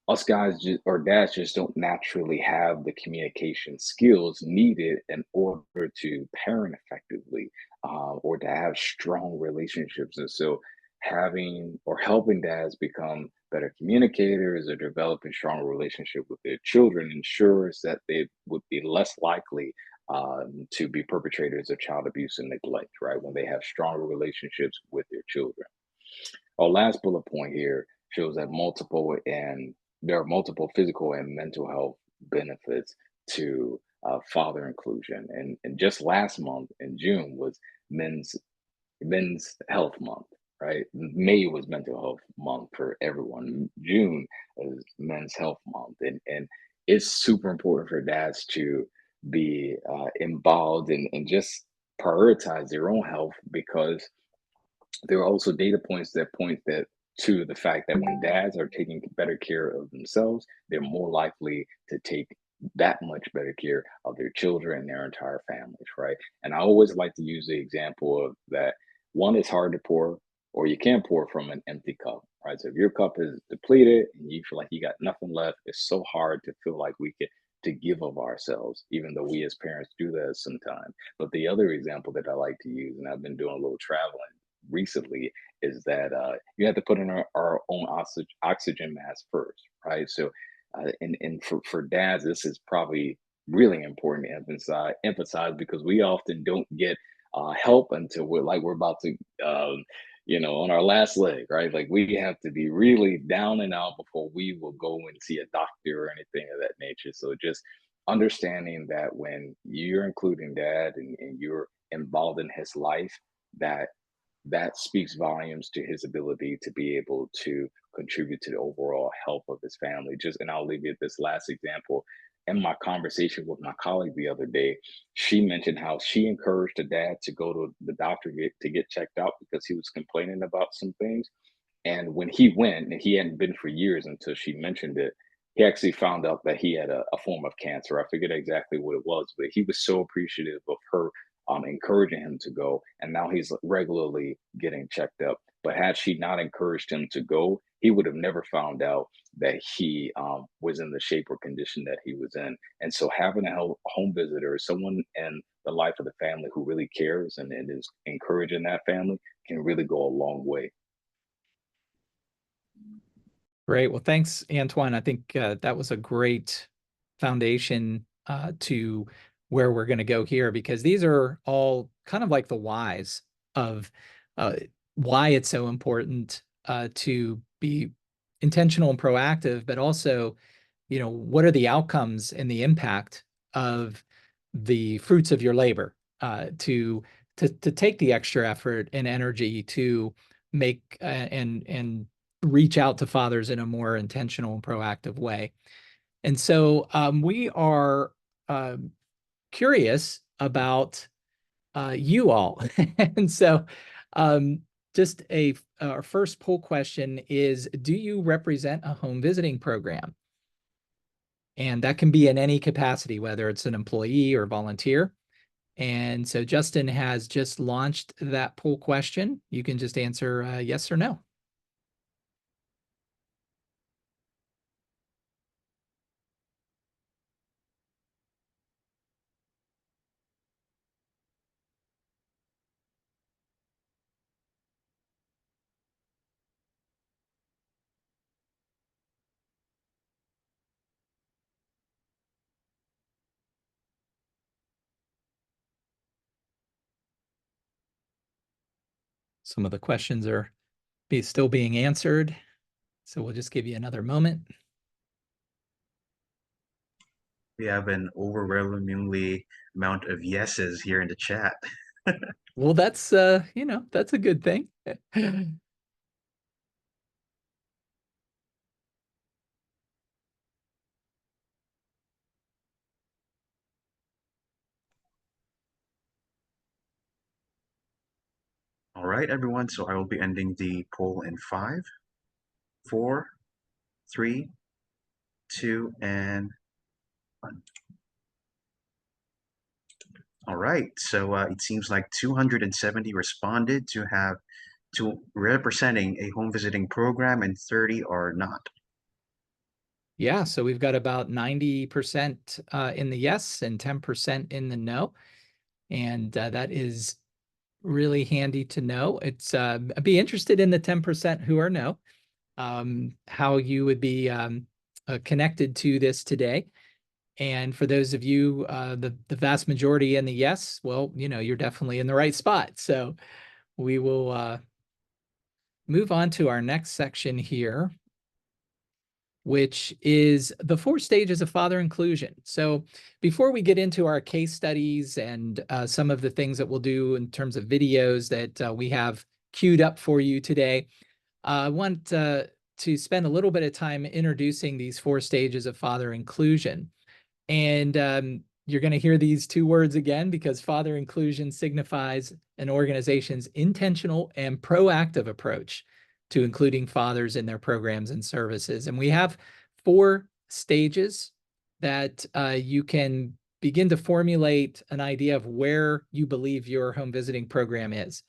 us guys or dads just don't naturally have the communication skills needed in order to parent effectively or to have strong relationships. And so having or helping dads become better communicators or developing stronger relationship with their children ensures that they would be less likely to be perpetrators of child abuse and neglect, right? When they have stronger relationships with their children. Our last bullet point here shows that there are multiple physical and mental health benefits to father inclusion. And just last month in June was men's men's health month, right? May was mental health month for everyone. June is men's health month, and it's super important for dads to be involved and just prioritize their own health because there are also data points that point that to the fact that when dads are taking better care of themselves, they're more likely to take that much better care of their children and their entire families, right? And I always like to use the example of that one is hard to pour, or you can't pour from an empty cup, right? So if your cup is depleted and you feel like you got nothing left, it's so hard to feel like we could to give of ourselves, even though we as parents do that sometimes. But the other example that I like to use, and I've been doing a little traveling recently, is that you have to put in our own oxygen mask first, right? So, and for dads, this is probably really important to emphasize because we often don't get help until we're about to, on our last leg, right? Like we have to be really down and out before we will go and see a doctor or anything of that nature. So just understanding that when you're including dad and you're involved in his life, that that speaks volumes to his ability to be able to contribute to the overall health of his family. Just, and I'll leave you with this last example. In my conversation with my colleague the other day, she mentioned how she encouraged the dad to go to the doctor to get checked out because he was complaining about some things. And when he went, and he hadn't been for years until she mentioned it, he actually found out that he had a form of cancer. I forget exactly what it was, but he was so appreciative of her encouraging him to go. And now he's regularly getting checked up. But had she not encouraged him to go, he would have never found out that he was in the shape or condition that he was in. And so having a home visitor, someone in the life of the family who really cares and is encouraging that family can really go a long way. Great. Well, thanks, Antoine. I think that was a great foundation to where we're going to go here, because these are all kind of like the whys of why it's so important to be intentional and proactive, but also, what are the outcomes and the impact of the fruits of your labor, to take the extra effort and energy to make and reach out to fathers in a more intentional and proactive way. And so we are curious about you all. And so just our first poll question is, do you represent a home visiting program? And that can be in any capacity, whether it's an employee or volunteer. And so Justin has just launched that poll question. You can just answer yes or no. Some of the questions are still being answered, so we'll just give you another moment. We have an overwhelmingly amount of yeses here in the chat. Well, that's that's a good thing. All right, everyone. So I will be ending the poll in 5, 4, 3, 2, and 1. All right. So it seems like 270 responded to representing a home visiting program, and 30 are not. Yeah, so we've got about 90% in the yes and 10% in the no. And that is really handy to know. I'd be interested in the 10% who are no, how you would be connected to this today. And for those of you, the vast majority in the yes, well, you're definitely in the right spot. So we will move on to our next section here, which is the 4 stages of father inclusion. So before we get into our case studies and some of the things that we'll do in terms of videos that we have queued up for you today, I want to spend a little bit of time introducing these 4 stages of father inclusion. And you're going to hear these 2 words again, because father inclusion signifies an organization's intentional and proactive approach to including fathers in their programs and services. And we have 4 stages that you can begin to formulate an idea of where you believe your home visiting program is,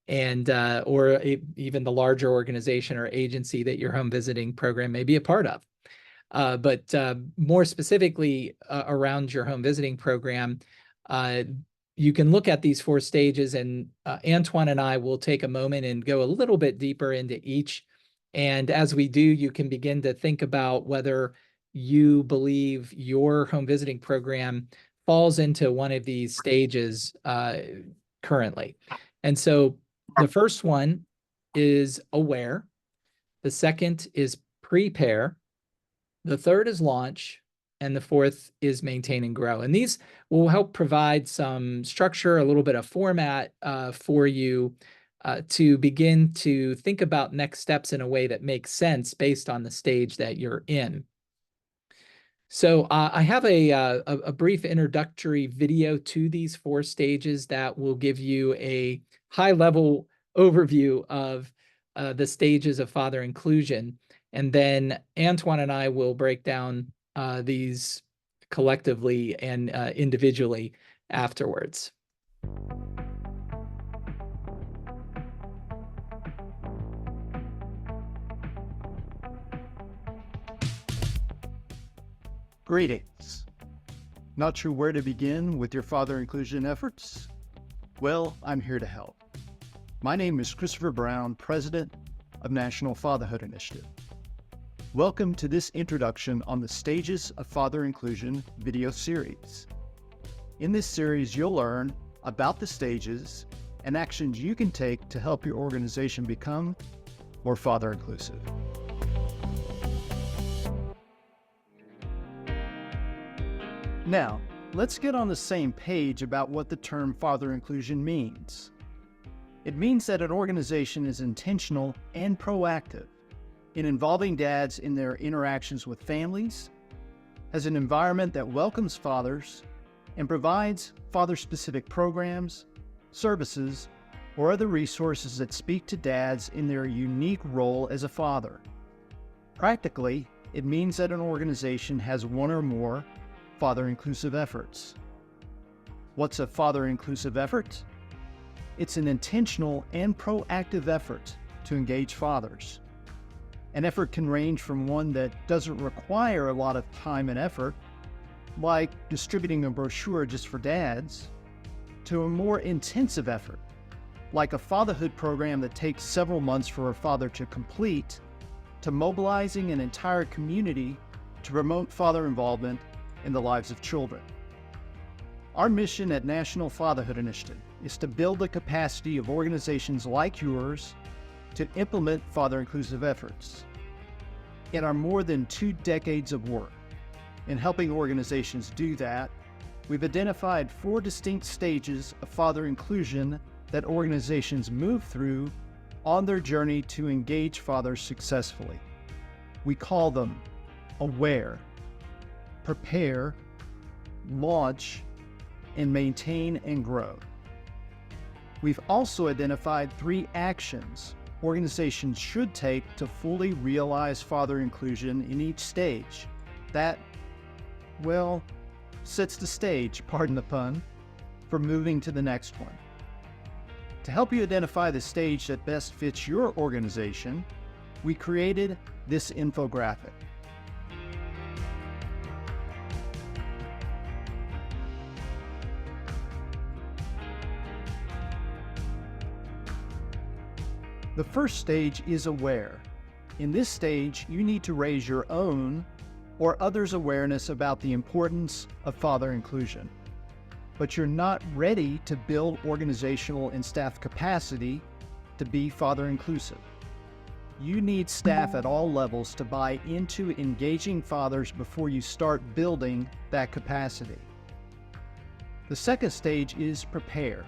and or even the larger organization or agency that your home visiting program may be a part of. But more specifically around your home visiting program, you can look at these 4 stages, and Antoine and I will take a moment and go a little bit deeper into each. And as we do, you can begin to think about whether you believe your home visiting program falls into one of these stages currently. And so the first one is aware. The second is prepare. The third is launch, and the fourth is maintain and grow. And these will help provide some structure, a little bit of format for you to begin to think about next steps in a way that makes sense based on the stage that you're in. So I have a brief introductory video to these 4 stages that will give you a high-level overview of the stages of father inclusion. And then Antoine and I will break down these collectively and individually afterwards. Greetings. Not sure where to begin with your father inclusion efforts? Well, I'm here to help. My name is Christopher Brown, President of National Fatherhood Initiative. Welcome to this introduction on the Stages of Father Inclusion video series. In this series, you'll learn about the stages and actions you can take to help your organization become more father inclusive. Now, let's get on the same page about what the term father inclusion means. It means that an organization is intentional and proactive in involving dads in their interactions with families, has an environment that welcomes fathers, and provides father-specific programs, services, or other resources that speak to dads in their unique role as a father. Practically, it means that an organization has one or more father-inclusive efforts. What's a father-inclusive effort? It's an intentional and proactive effort to engage fathers. An effort can range from one that doesn't require a lot of time and effort, like distributing a brochure just for dads, to a more intensive effort, like a fatherhood program that takes several months for a father to complete, to mobilizing an entire community to promote father involvement in the lives of children. Our mission at National Fatherhood Initiative is to build the capacity of organizations like yours to implement father-inclusive efforts. In our more than 2 decades of work in helping organizations do that, we've identified 4 distinct stages of father inclusion that organizations move through on their journey to engage fathers successfully. We call them aware, prepare, launch, and maintain and grow. We've also identified 3 actions organizations should take to fully realize father inclusion in each stage. That, well, sets the stage, pardon the pun, for moving to the next one. To help you identify the stage that best fits your organization, we created this infographic. The first stage is aware. In this stage, you need to raise your own or others' awareness about the importance of father inclusion. But you're not ready to build organizational and staff capacity to be father inclusive. You need staff at all levels to buy into engaging fathers before you start building that capacity. The second stage is prepare.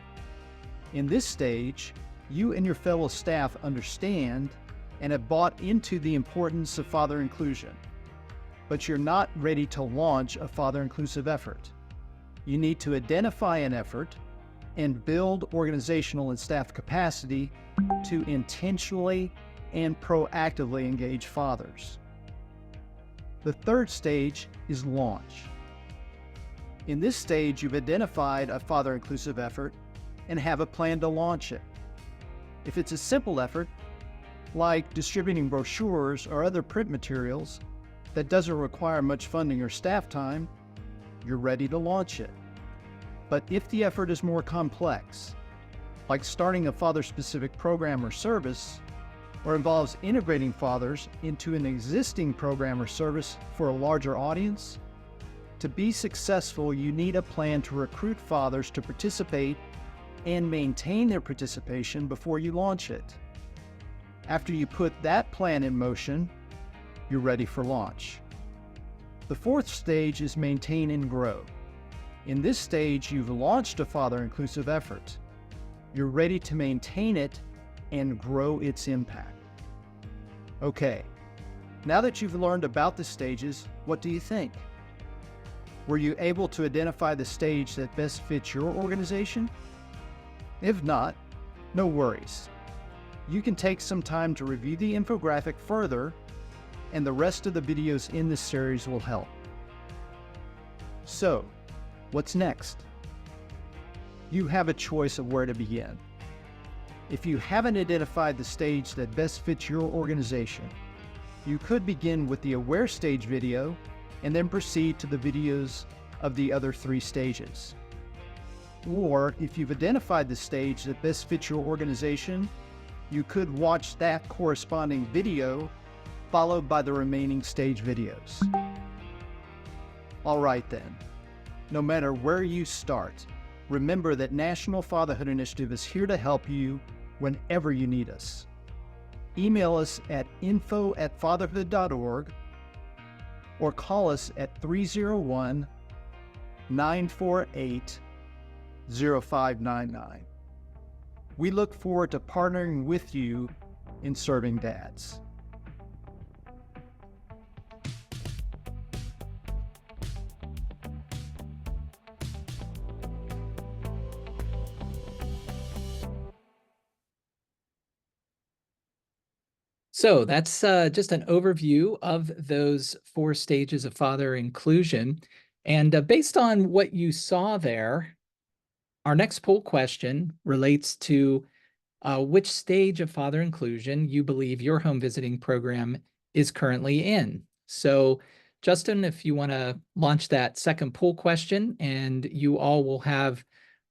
In this stage, you and your fellow staff understand and have bought into the importance of father inclusion, but you're not ready to launch a father-inclusive effort. You need to identify an effort and build organizational and staff capacity to intentionally and proactively engage fathers. The third stage is launch. In this stage, you've identified a father-inclusive effort and have a plan to launch it. If it's a simple effort, like distributing brochures or other print materials that doesn't require much funding or staff time, you're ready to launch it. But if the effort is more complex, like starting a father-specific program or service, or involves integrating fathers into an existing program or service for a larger audience, to be successful, you need a plan to recruit fathers to participate and maintain their participation before you launch it. After you put that plan in motion, you're ready for launch. The fourth stage is maintain and grow. In this stage, you've launched a father-inclusive effort. You're ready to maintain it and grow its impact. Okay, now that you've learned about the stages, what do you think? Were you able to identify the stage that best fits your organization? If not, no worries. You can take some time to review the infographic further, and the rest of the videos in this series will help. So, what's next? You have a choice of where to begin. If you haven't identified the stage that best fits your organization, you could begin with the Aware stage video and then proceed to the videos of the other 3 stages. Or, if you've identified the stage that best fits your organization, you could watch that corresponding video followed by the remaining stage videos. All right then, no matter where you start, Remember that National Fatherhood Initiative is here to help you whenever you need us. Email us at info@fatherhood.org or call us at 301 948 0599. We look forward to partnering with you in serving dads. So that's just an overview of those 4 stages of father inclusion. And based on what you saw there, our next poll question relates to which stage of father inclusion you believe your home visiting program is currently in. So, Justin, if you want to launch that second poll question, and you all will have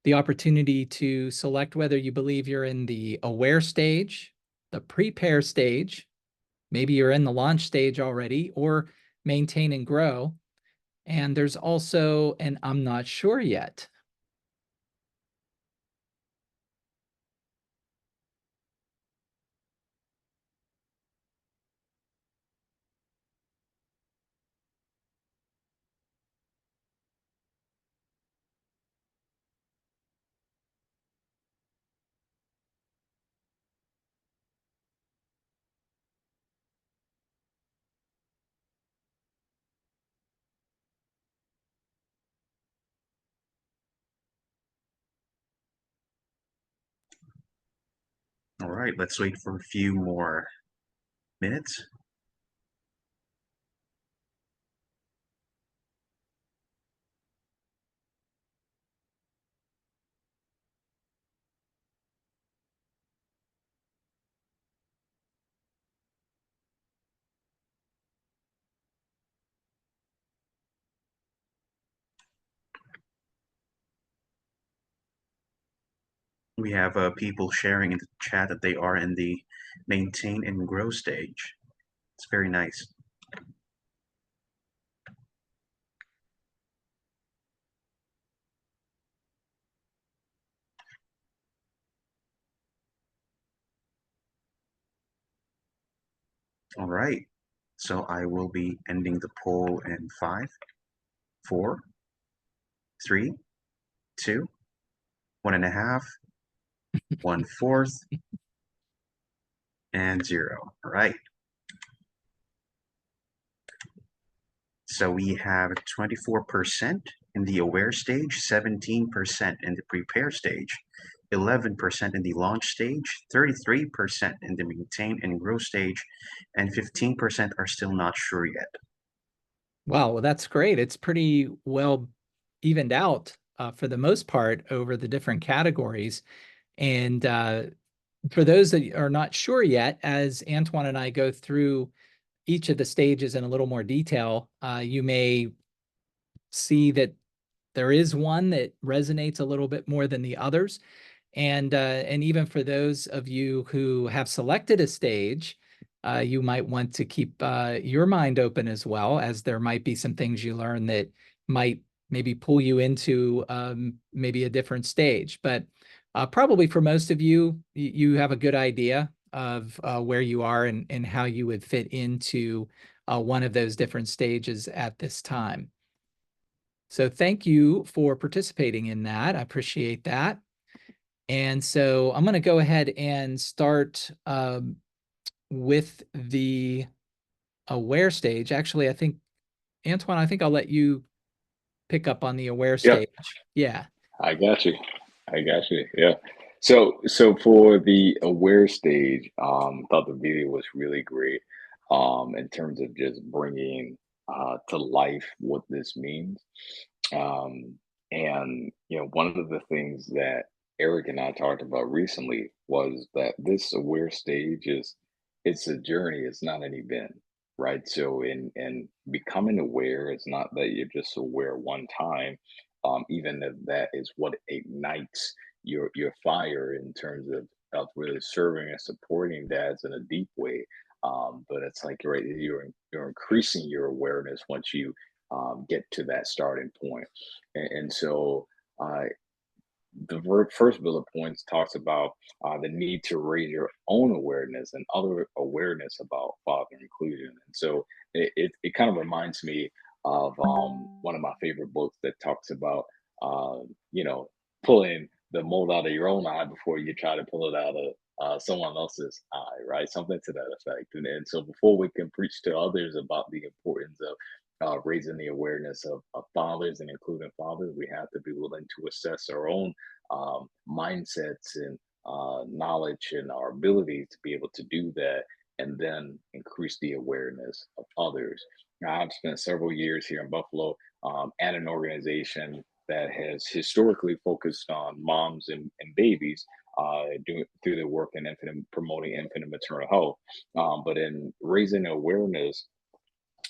the opportunity to select whether you believe you're in the aware stage, the prepare stage, maybe you're in the launch stage already, or maintain and grow. And there's also an I'm not sure yet. All right, let's wait for a few more minutes. We have people sharing in the chat that they are in the maintain and grow stage. It's very nice. All right, so I will be ending the poll in 5, 4, 3, 2, 1.5, 1/4, and 0. All right. So we have 24% in the aware stage, 17% in the prepare stage, 11% in the launch stage, 33% in the maintain and grow stage, and 15% are still not sure yet. Wow, well, that's great. It's pretty well evened out for the most part over the different categories. And for those that are not sure yet, as Antoine and I go through each of the stages in a little more detail, you may see that there is one that resonates a little bit more than the others. And even for those of you who have selected a stage, you might want to keep your mind open as well, as there might be some things you learn that might maybe pull you into maybe a different stage. But probably for most of you, you have a good idea of where you are and how you would fit into one of those different stages at this time. So thank you for participating in that. I appreciate that. And so I'm going to go ahead and start with the aware stage. Actually, I think, Antoine, I think I'll let you pick up on the aware Yeah, stage. Yeah. I got you. I got you. Yeah. So for the aware stage, thought the video was really great, in terms of just bringing to life what this means. Um, and one of the things that Eric and I talked about recently was that this aware stage is it's a journey, it's not an event, right? So in becoming aware, it's not that you're just aware one time, even if that is what ignites your fire in terms of really serving and supporting dads in a deep way. But it's like right, you're increasing your awareness once you get to that starting point. And so uh, the first bullet points talks about the need to raise your own awareness and other awareness about father inclusion. And so it kind of reminds me of one of my favorite books that talks about, you know, pulling the mold out of your own eye before you try to pull it out of someone else's eye, right? Something to that effect. And so before we can preach to others about the importance of raising the awareness of fathers and including fathers, we have to be willing to assess our own mindsets and knowledge and our ability to be able to do that and then increase the awareness of others. Now, I've spent several years here in Buffalo at an organization that has historically focused on moms and babies doing through their work in infant promoting infant and maternal health. But in raising awareness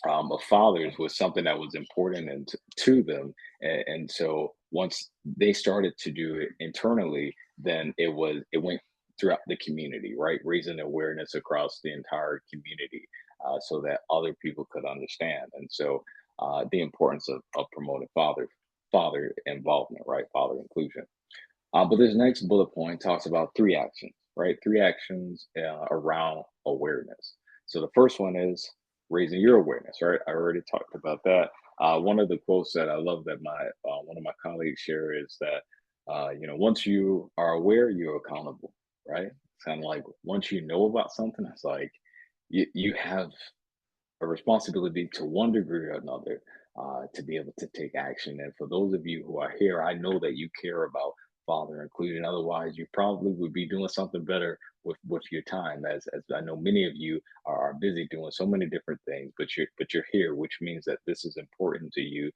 of fathers was something that was important and to them. And so once they started to do it internally, then it went throughout the community, right? Raising awareness across the entire community so that other people could understand. And so the importance of promoting father involvement, right? Father inclusion. But this next bullet point talks about three actions, right? Three actions around awareness. So the first one is raising your awareness, right? I already talked about that. One of the quotes that I love that my one of my colleagues share is that once you are aware, you're accountable, right? It's kind of like once you know about something, it's like you have a responsibility to one degree or another to be able to take action. And for those of you who are here, I know that you care about father inclusion. Otherwise, you probably would be doing something better with your time. As I know many of you are busy doing so many different things, but you're here, which means that this is important to you.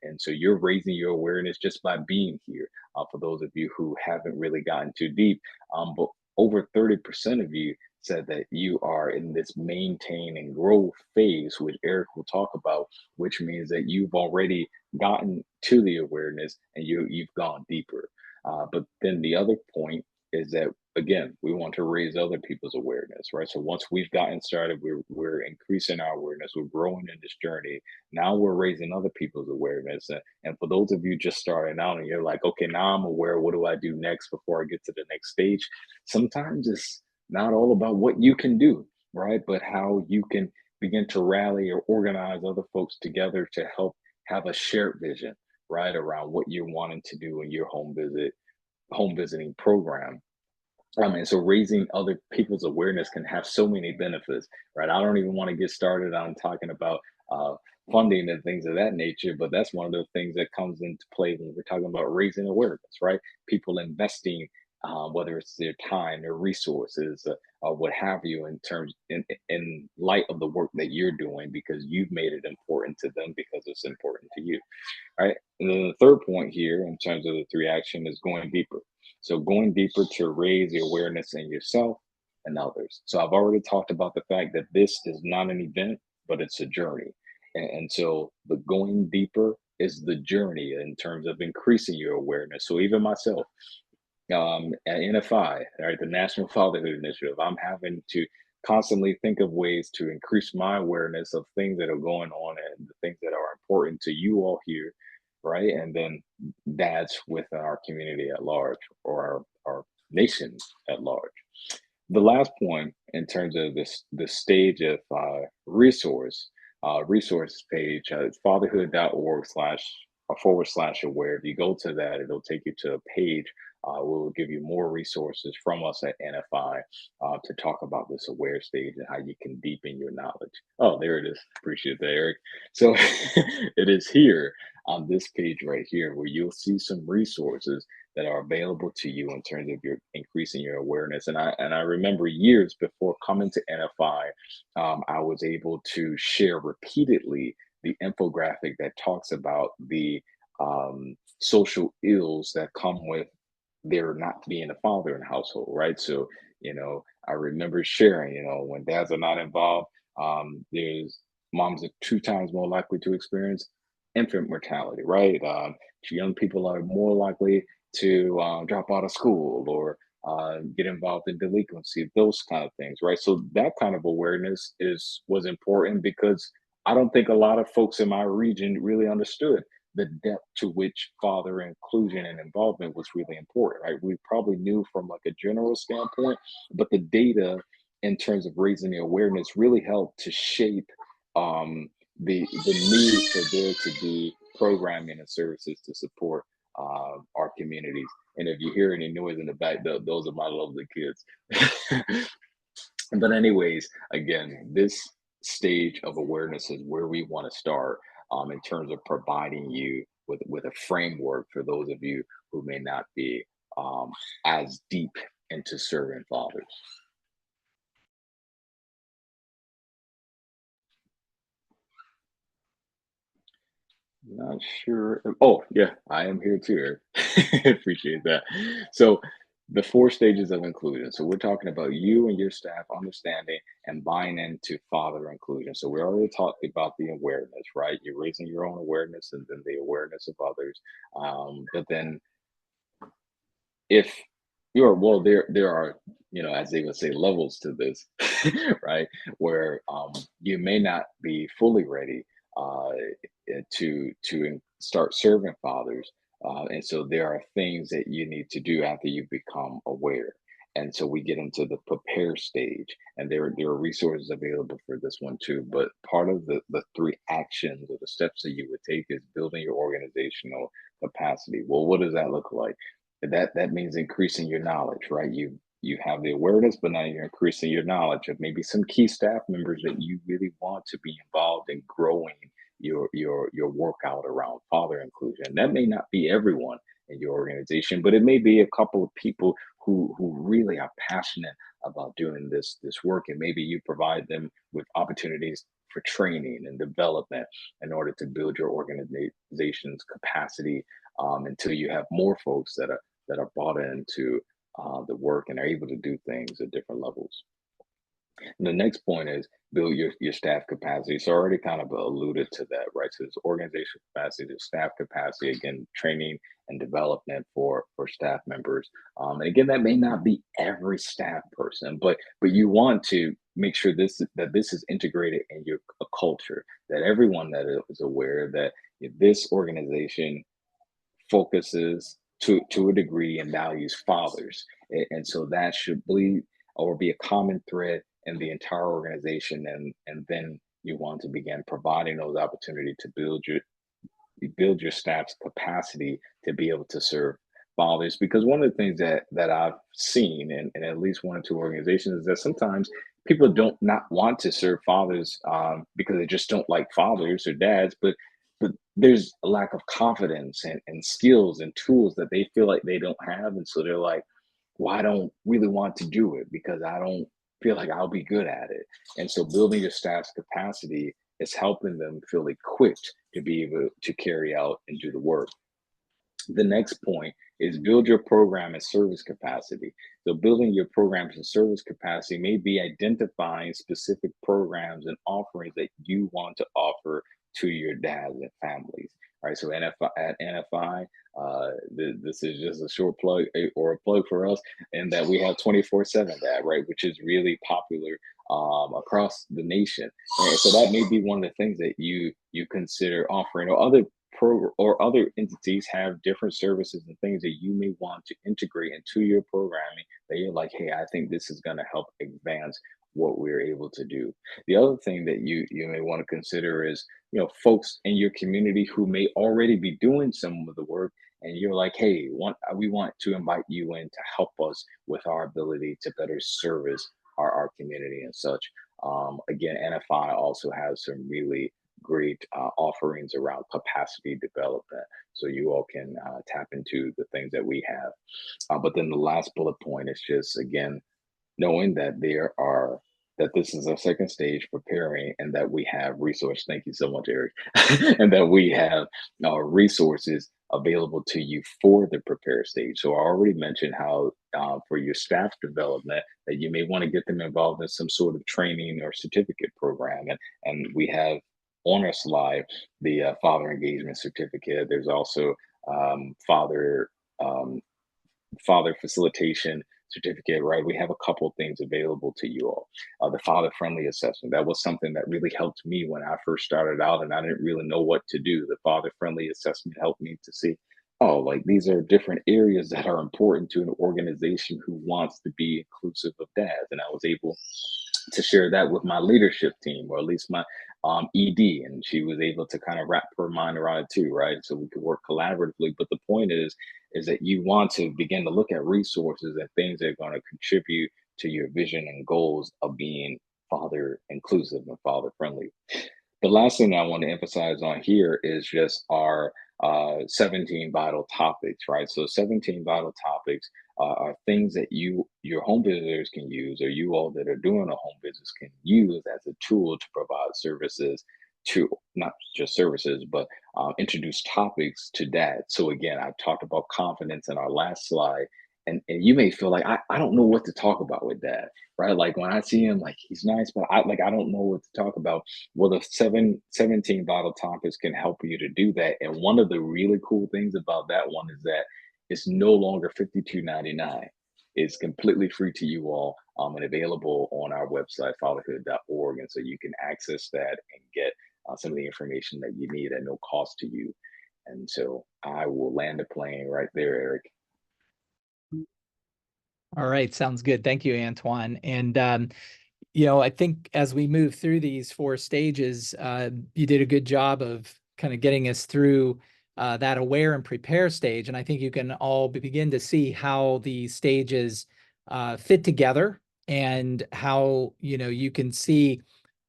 And so you're raising your awareness just by being here. For those of you who haven't really gotten too deep, but over 30% of you said that you are in this maintain and grow phase, which Eric will talk about, which means that you've already gotten to the awareness and you've gone deeper. But then the other point is that again, we want to raise other people's awareness, right? So once we've gotten started, we're increasing our awareness, we're growing in this journey. Now we're raising other people's awareness. And for those of you just starting out and you're like, okay, now I'm aware, what do I do next before I get to the next stage? Sometimes it's not all about what you can do, right? But how you can begin to rally or organize other folks together to help have a shared vision, right, around what you're wanting to do in your home visiting program. And so raising other people's awareness can have so many benefits, right? I don't even want to get started on talking about uh, funding and things of that nature, but that's one of the things that comes into play when we're talking about raising awareness, right? People investing, whether it's their time, their resources, what have you, in terms in light of the work that you're doing because you've made it important to them because it's important to you, right? And then the third point here, in terms of the three action, is going deeper. So going deeper to raise the awareness in yourself and others. So I've already talked about the fact that this is not an event, but it's a journey. And so the going deeper is the journey in terms of increasing your awareness. So even myself, at NFI, right, the National Fatherhood Initiative, I'm having to constantly think of ways to increase my awareness of things that are going on and the things that are important to you all here, right? And then dads within our community at large or our nation at large. The last point in terms of the stage of resource page, fatherhood.org / aware. If you go to that, it'll take you to a page where we'll give you more resources from us at NFI to talk about this aware stage and how you can deepen your knowledge. Oh, there it is. Appreciate that, Eric. So it is here on this page right here where you'll see some resources that are available to you in terms of your increasing your awareness. And I remember years before coming to NFI, I was able to share repeatedly the infographic that talks about the social ills that come with there not being a father in the household, right? So, I remember sharing, when dads are not involved, there's moms are two times more likely to experience infant mortality, right? Young people are more likely to drop out of school or get involved in delinquency, those kind of things, right? So that kind of awareness was important because I don't think a lot of folks in my region really understood the depth to which father inclusion and involvement was really important, right? We probably knew from like a general standpoint, but the data in terms of raising the awareness really helped to shape um, the need for there to be programming and services to support our communities. And if you hear any noise in the back, those are my lovely kids. But anyways, again, this stage of awareness is where we want to start in terms of providing you with a framework for those of you who may not be um, as deep into serving fathers. Not sure. Oh, yeah, I am here too, Eric. Appreciate that. So, the four stages of inclusion. So, we're talking about you and your staff understanding and buying into father inclusion. So, we already talked about the awareness, right? You're raising your own awareness and then the awareness of others. But then if you're well, there are, as they would say, levels to this, right? Where you may not be fully ready to start serving fathers, and so there are things that you need to do after you become aware. And so we get into the prepare stage, and there are resources available for this one too. But part of the three actions or the steps that you would take is building your organizational capacity. Well, what does that look like? That means increasing your knowledge, right? You have the awareness, but now you're increasing your knowledge of maybe some key staff members that you really want to be involved in growing your workout around father inclusion. That may not be everyone in your organization, but it may be a couple of people who really are passionate about doing this work, and maybe you provide them with opportunities for training and development in order to build your organization's capacity until you have more folks that are bought into the work and are able to do things at different levels. And the next point is build your staff capacity. So I already kind of alluded to that, right? So there's organizational capacity, there's staff capacity, again, training and development for staff members. And again, that may not be every staff person, but you want to make sure this is integrated in your culture, that everyone that is aware that this organization focuses to a degree and values fathers. And so that should bleed or be a common thread in the entire organization. And then you want to begin providing those opportunities to build your staff's capacity to be able to serve fathers. Because one of the things that I've seen in at least one or two organizations is that sometimes people don't not want to serve fathers because they just don't like fathers or dads, but there's a lack of confidence and skills and tools that they feel like they don't have. And so they're like, well, I don't really want to do it because I don't feel like I'll be good at it. And so building your staff's capacity is helping them feel equipped to be able to carry out and do the work. The next point is build your program and service capacity. So building your programs and service capacity may be identifying specific programs and offerings that you want to offer to your dads and families. Right. So at NFI, this is just a short plug or a plug for us, and that we have 24/7 dad, right, which is really popular across the nation. And so that may be one of the things that you consider offering, or other entities have different services and things that you may want to integrate into your programming that you're like, hey, I think this is going to help advance what we're able to do. The other thing that you may want to consider is, folks in your community who may already be doing some of the work, and you're like, hey, we want to invite you in to help us with our ability to better service our community and such. Again, NFI also has some really great offerings around capacity development. So you all can tap into the things that we have. But then the last bullet point is just, again, knowing that this is our second stage preparing, and that we have resources. Thank you so much, Eric. And that we have resources available to you for the prepare stage. So I already mentioned how for your staff development that you may want to get them involved in some sort of training or certificate program. And we have on our slide the father engagement certificate. There's also father um, father facilitation certificate, right? We have a couple of things available to you all. The father-friendly assessment, that was something that really helped me when I first started out and I didn't really know what to do. The father-friendly assessment helped me to see, oh, like these are different areas that are important to an organization who wants to be inclusive of dads. And I was able to share that with my leadership team, or at least my ED, and she was able to kind of wrap her mind around it too, right? So we could work collaboratively. But the point is that you want to begin to look at resources and things that are going to contribute to your vision and goals of being father inclusive and father friendly. The last thing I want to emphasize on here is just our 17 vital topics, right? So 17 vital topics are things that your home visitors can use, or you all that are doing a home visits can use as a tool to provide services to, not just services, but introduce topics to dad. So again, I talked about confidence in our last slide. And you may feel like I don't know what to talk about with dad, right? Like when I see him, like he's nice, but I don't know what to talk about. Well, the 17 bottle topics can help you to do that. And one of the really cool things about that one is that it's no longer $52.99. It's completely free to you all, and available on our website, fatherhood.org. And so you can access that and get some of the information that you need at no cost to you. And so I will land the plane right there, Eric. All right, sounds good. Thank you, Antoine. And I think as we move through these 4 stages, you did a good job of kind of getting us through that aware and prepare stage. And I think you can all begin to see how the stages fit together, and how, you can see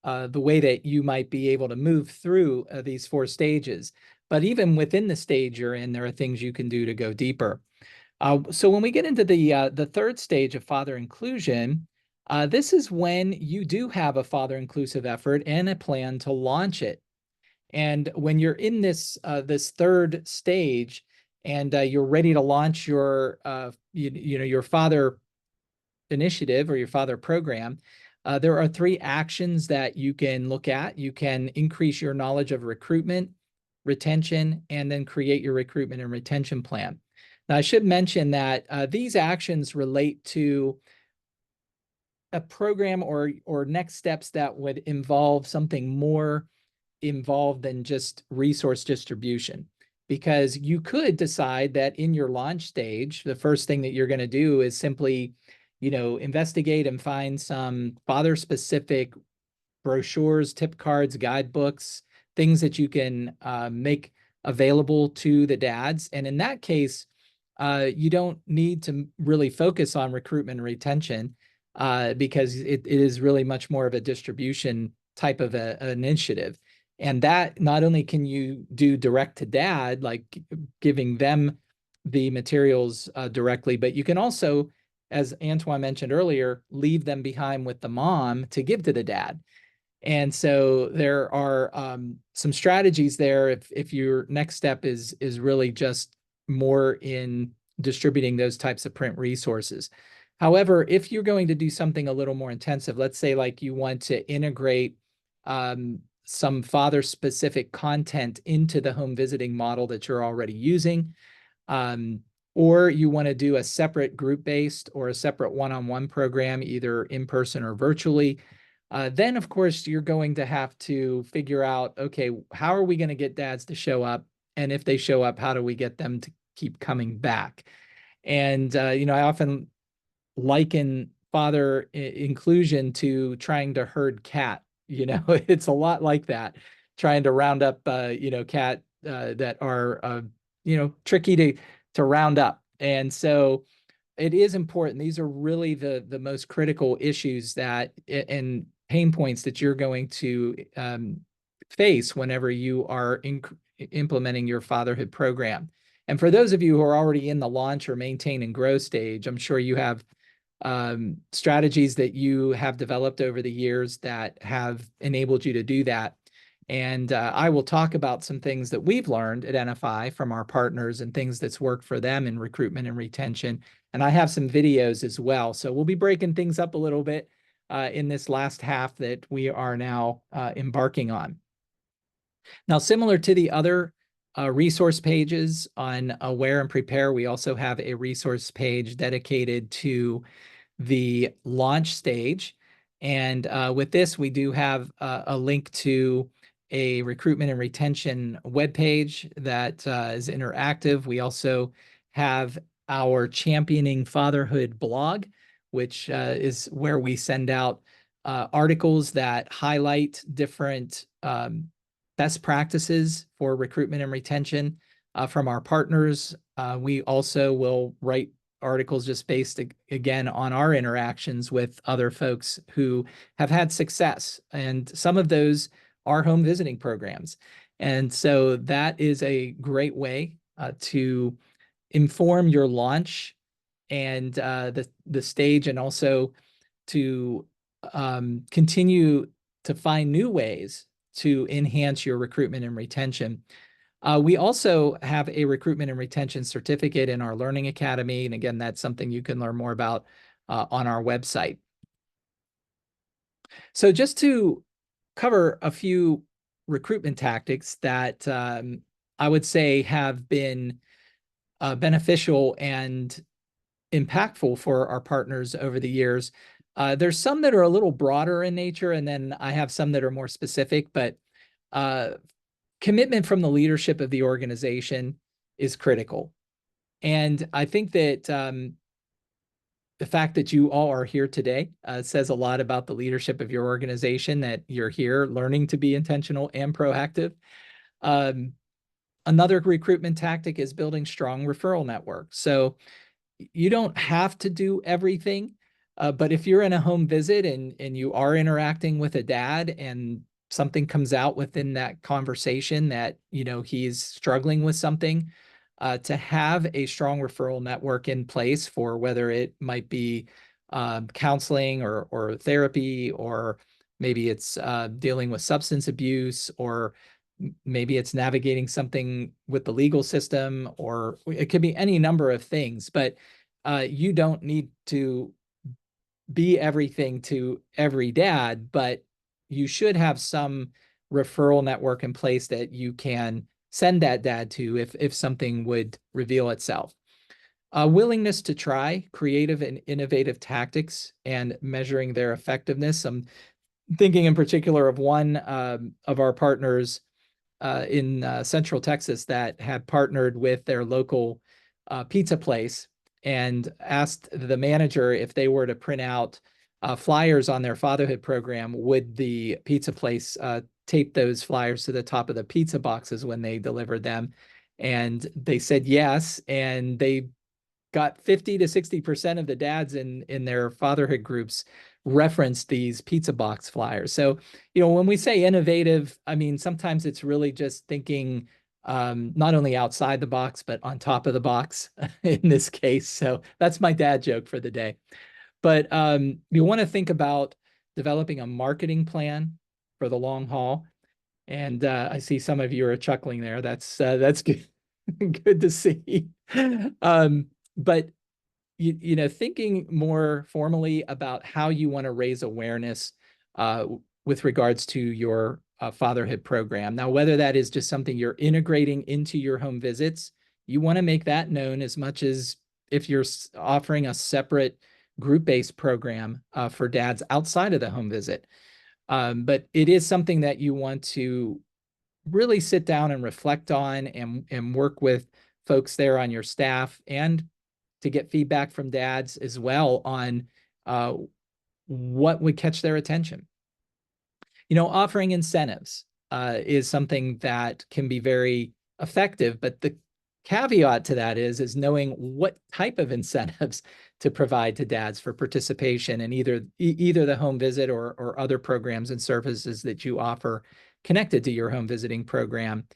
the way that you might be able to move through these 4 stages. But even within the stage you're in, there are things you can do to go deeper. So when we get into the 3rd stage of father inclusion, this is when you do have a father inclusive effort and a plan to launch it. And when you're in this 3rd stage, and you're ready to launch your your father initiative or your father program, there are 3 actions that you can look at. You can increase your knowledge of recruitment, retention, and then create your recruitment and retention plan. Now, I should mention that these actions relate to a program or next steps that would involve something more involved than just resource distribution. Because you could decide that in your launch stage, the first thing that you're going to do is simply, investigate and find some father-specific brochures, tip cards, guidebooks, things that you can make available to the dads. And in that case, you don't need to really focus on recruitment and retention, because it is really much more of a distribution type of an initiative. And that not only can you do direct to dad, like giving them the materials directly, but you can also, as Antoine mentioned earlier, leave them behind with the mom to give to the dad. And so there are some strategies there if your next step is really just more in distributing those types of print resources. However, if you're going to do something a little more intensive, let's say like you want to integrate some father-specific content into the home visiting model that you're already using, or you want to do a separate group-based or a separate one-on-one program, either in person or virtually, then of course you're going to have to figure out, okay, how are we going to get dads to show up? And if they show up, how do we get them to keep coming back? And, I often liken father inclusion to trying to herd cat. It's a lot like that, trying to round up, cat that are, tricky to round up. And so it is important. These are really the most critical issues and pain points that you're going to face whenever you are implementing your fatherhood program. And for those of you who are already in the launch or maintain and grow stage, I'm sure you have strategies that you have developed over the years that have enabled you to do that. And I will talk about some things that we've learned at NFI from our partners and things that's worked for them in recruitment and retention. And I have some videos as well. So we'll be breaking things up a little bit in this last half that we are now embarking on. Now, similar to the other resource pages on Aware and Prepare. We also have a resource page dedicated to the launch stage. And with this, we do have a link to a recruitment and retention webpage that is interactive. We also have our Championing Fatherhood blog, which is where we send out articles that highlight different best practices for recruitment and retention from our partners. We also will write articles just based again on our interactions with other folks who have had success. And some of those are home visiting programs. And so that is a great way to inform your launch and the stage, and also to continue to find new ways to enhance your recruitment and retention. We also have a recruitment and retention certificate in our Learning Academy. And again, that's something you can learn more about on our website. So just to cover a few recruitment tactics that I would say have been beneficial and impactful for our partners over the years. There's some that are a little broader in nature, and then I have some that are more specific, but commitment from the leadership of the organization is critical. And I think that the fact that you all are here today says a lot about the leadership of your organization, that you're here learning to be intentional and proactive. Another recruitment tactic is building strong referral networks. So you don't have to do everything, but if you're in a home visit and you are interacting with a dad and something comes out within that conversation that, you know, he's struggling with something, to have a strong referral network in place for whether it might be counseling or therapy, or maybe it's dealing with substance abuse, or maybe it's navigating something with the legal system, or it could be any number of things, but you don't need to be everything to every dad, but you should have some referral network in place that you can send that dad to if something would reveal itself. Willingness to try creative and innovative tactics and measuring their effectiveness. I'm thinking in particular of one of our partners in Central Texas that had partnered with their local pizza place and asked the manager if they were to print out flyers on their fatherhood program, would the pizza place tape those flyers to the top of the pizza boxes when they delivered them? And they said yes, and they got 50 to 60% of the dads in their fatherhood groups referenced these pizza box flyers. So, you know, when we say innovative, I mean, sometimes it's really just thinking not only outside the box, but on top of the box in this case. So that's my dad joke for the day. But you want to think about developing a marketing plan for the long haul. And I see some of you are chuckling there. That's good, good to see. But you know, thinking more formally about how you want to raise awareness with regards to your fatherhood program. Now, whether that is just something you're integrating into your home visits, you want to make that known as much as if you're offering a separate group-based program for dads outside of the home visit. But it is something that you want to really sit down and reflect on and work with folks there on your staff, and to get feedback from dads as well on what would catch their attention. You know, offering incentives is something that can be very effective, but the caveat to that is knowing what type of incentives to provide to dads for participation in either the home visit or other programs and services that you offer connected to your home visiting program.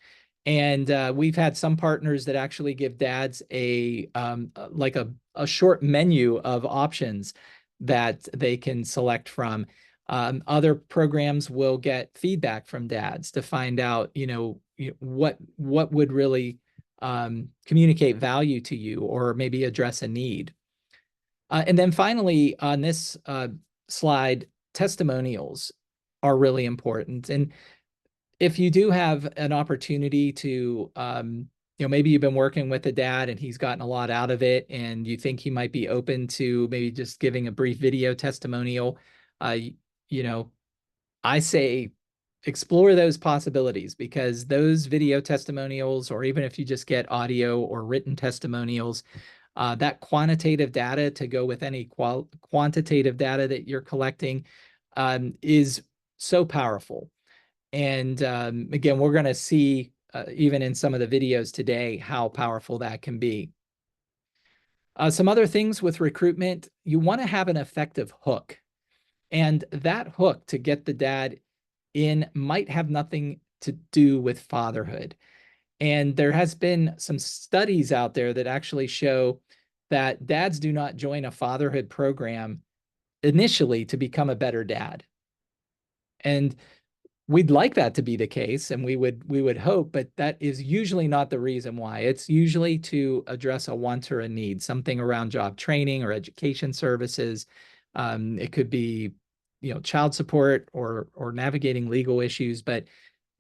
And we've had some partners that actually give dads like a short menu of options that they can select from. Other programs will get feedback from dads to find out, you know, what would really communicate value to you, or maybe address a need. And then finally, on this slide, testimonials are really important. And if you do have an opportunity to, maybe you've been working with a dad and he's gotten a lot out of it, and you think he might be open to maybe just giving a brief video testimonial, you know, I say explore those possibilities, because those video testimonials, or even if you just get audio or written testimonials, that quantitative data to go with any quantitative data that you're collecting is so powerful. And again, we're going to see even in some of the videos today how powerful that can be. Some other things with recruitment, you want to have an effective hook. And that hook to get the dad in might have nothing to do with fatherhood. And there has been some studies out there that actually show that dads do not join a fatherhood program initially to become a better dad. And we'd like that to be the case, and we would hope, but that is usually not the reason why. It's usually to address a want or a need, something around job training or education services. It could be, child support or navigating legal issues, but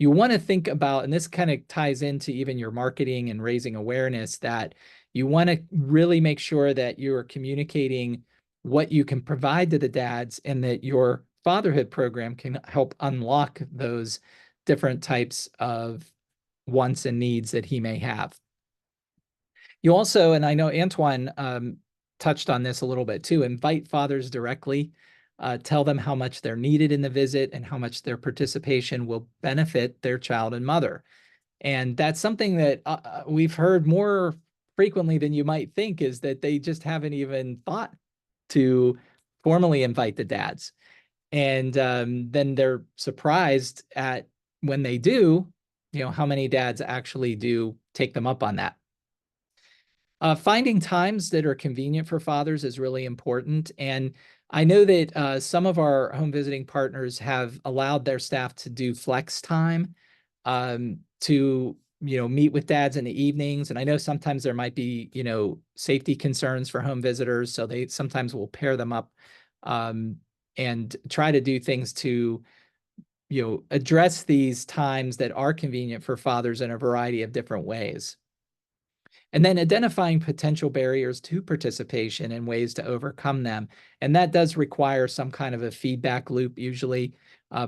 you want to think about, and this kind of ties into even your marketing and raising awareness, that you want to really make sure that you're communicating what you can provide to the dads, and that your fatherhood program can help unlock those different types of wants and needs that he may have. You also, and I know Antoine touched on this a little bit too, invite fathers directly. Tell them how much they're needed in the visit and how much their participation will benefit their child and mother. And that's something that we've heard more frequently than you might think, is that they just haven't even thought to formally invite the dads. And then they're surprised at, when they do, how many dads actually do take them up on that. Finding times that are convenient for fathers is really important. And I know that some of our home visiting partners have allowed their staff to do flex time to meet with dads in the evenings. And I know sometimes there might be safety concerns for home visitors, so they sometimes will pair them up and try to do things to address these times that are convenient for fathers in a variety of different ways. And then identifying potential barriers to participation and ways to overcome them. And that does require some kind of a feedback loop, usually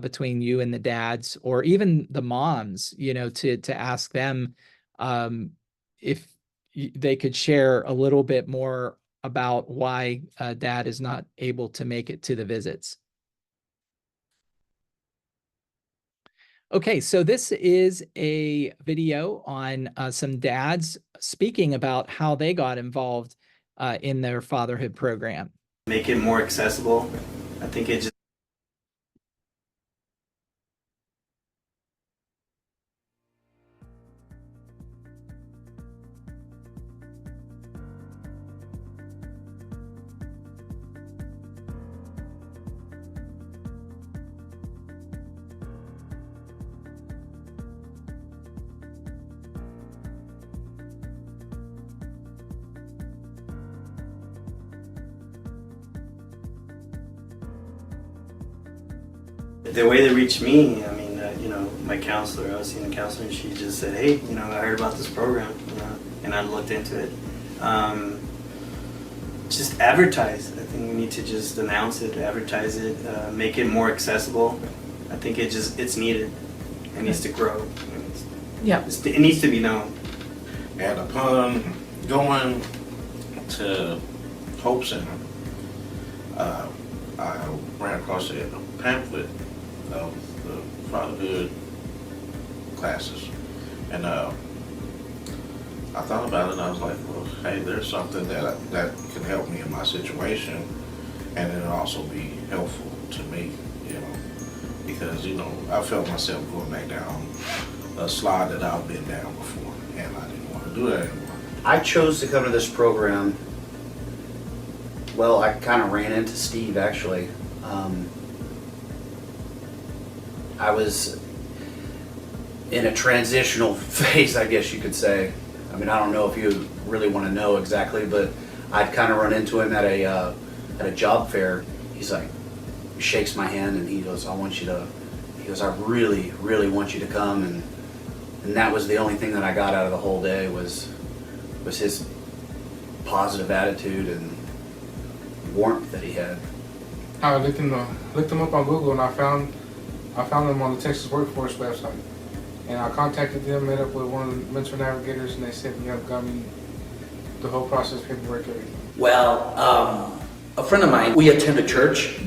between you and the dads, or even the moms, to ask them if they could share a little bit more about why dad is not able to make it to the visits. Okay, so this is a video on some dads speaking about how they got involved in their fatherhood program. Make it more accessible. I think it just the way they reached me, I mean, my counselor, I was seeing a counselor, and she just said, hey, I heard about this program, and I looked into it. Just advertise. I think we need to just announce it, advertise it, make it more accessible. I think it's needed. It needs to grow. It needs to be known. And upon going to Hope Center, I ran across a pamphlet of the fatherhood classes, and I thought about it, and I was like, well, hey, there's something that can help me in my situation, and it'll also be helpful to me, because I felt myself going back down a slide that I've been down before, and I didn't want to do that anymore. I chose to come to this program. Well, I kind of ran into Steve, actually. I was in a transitional phase, I guess you could say. I mean, I don't know if you really want to know exactly, but I'd kind of run into him at a job fair. He's like, he shakes my hand and he goes, he because I really, really want you to come. And that was the only thing that I got out of the whole day was his positive attitude and warmth that he had. I looked him up on Google, and I found him on the Texas Workforce website. And I contacted them, met up with one of the mentor navigators, and they set me up, got me the whole process, paperwork, everything. Well, a friend of mine, we attend a church,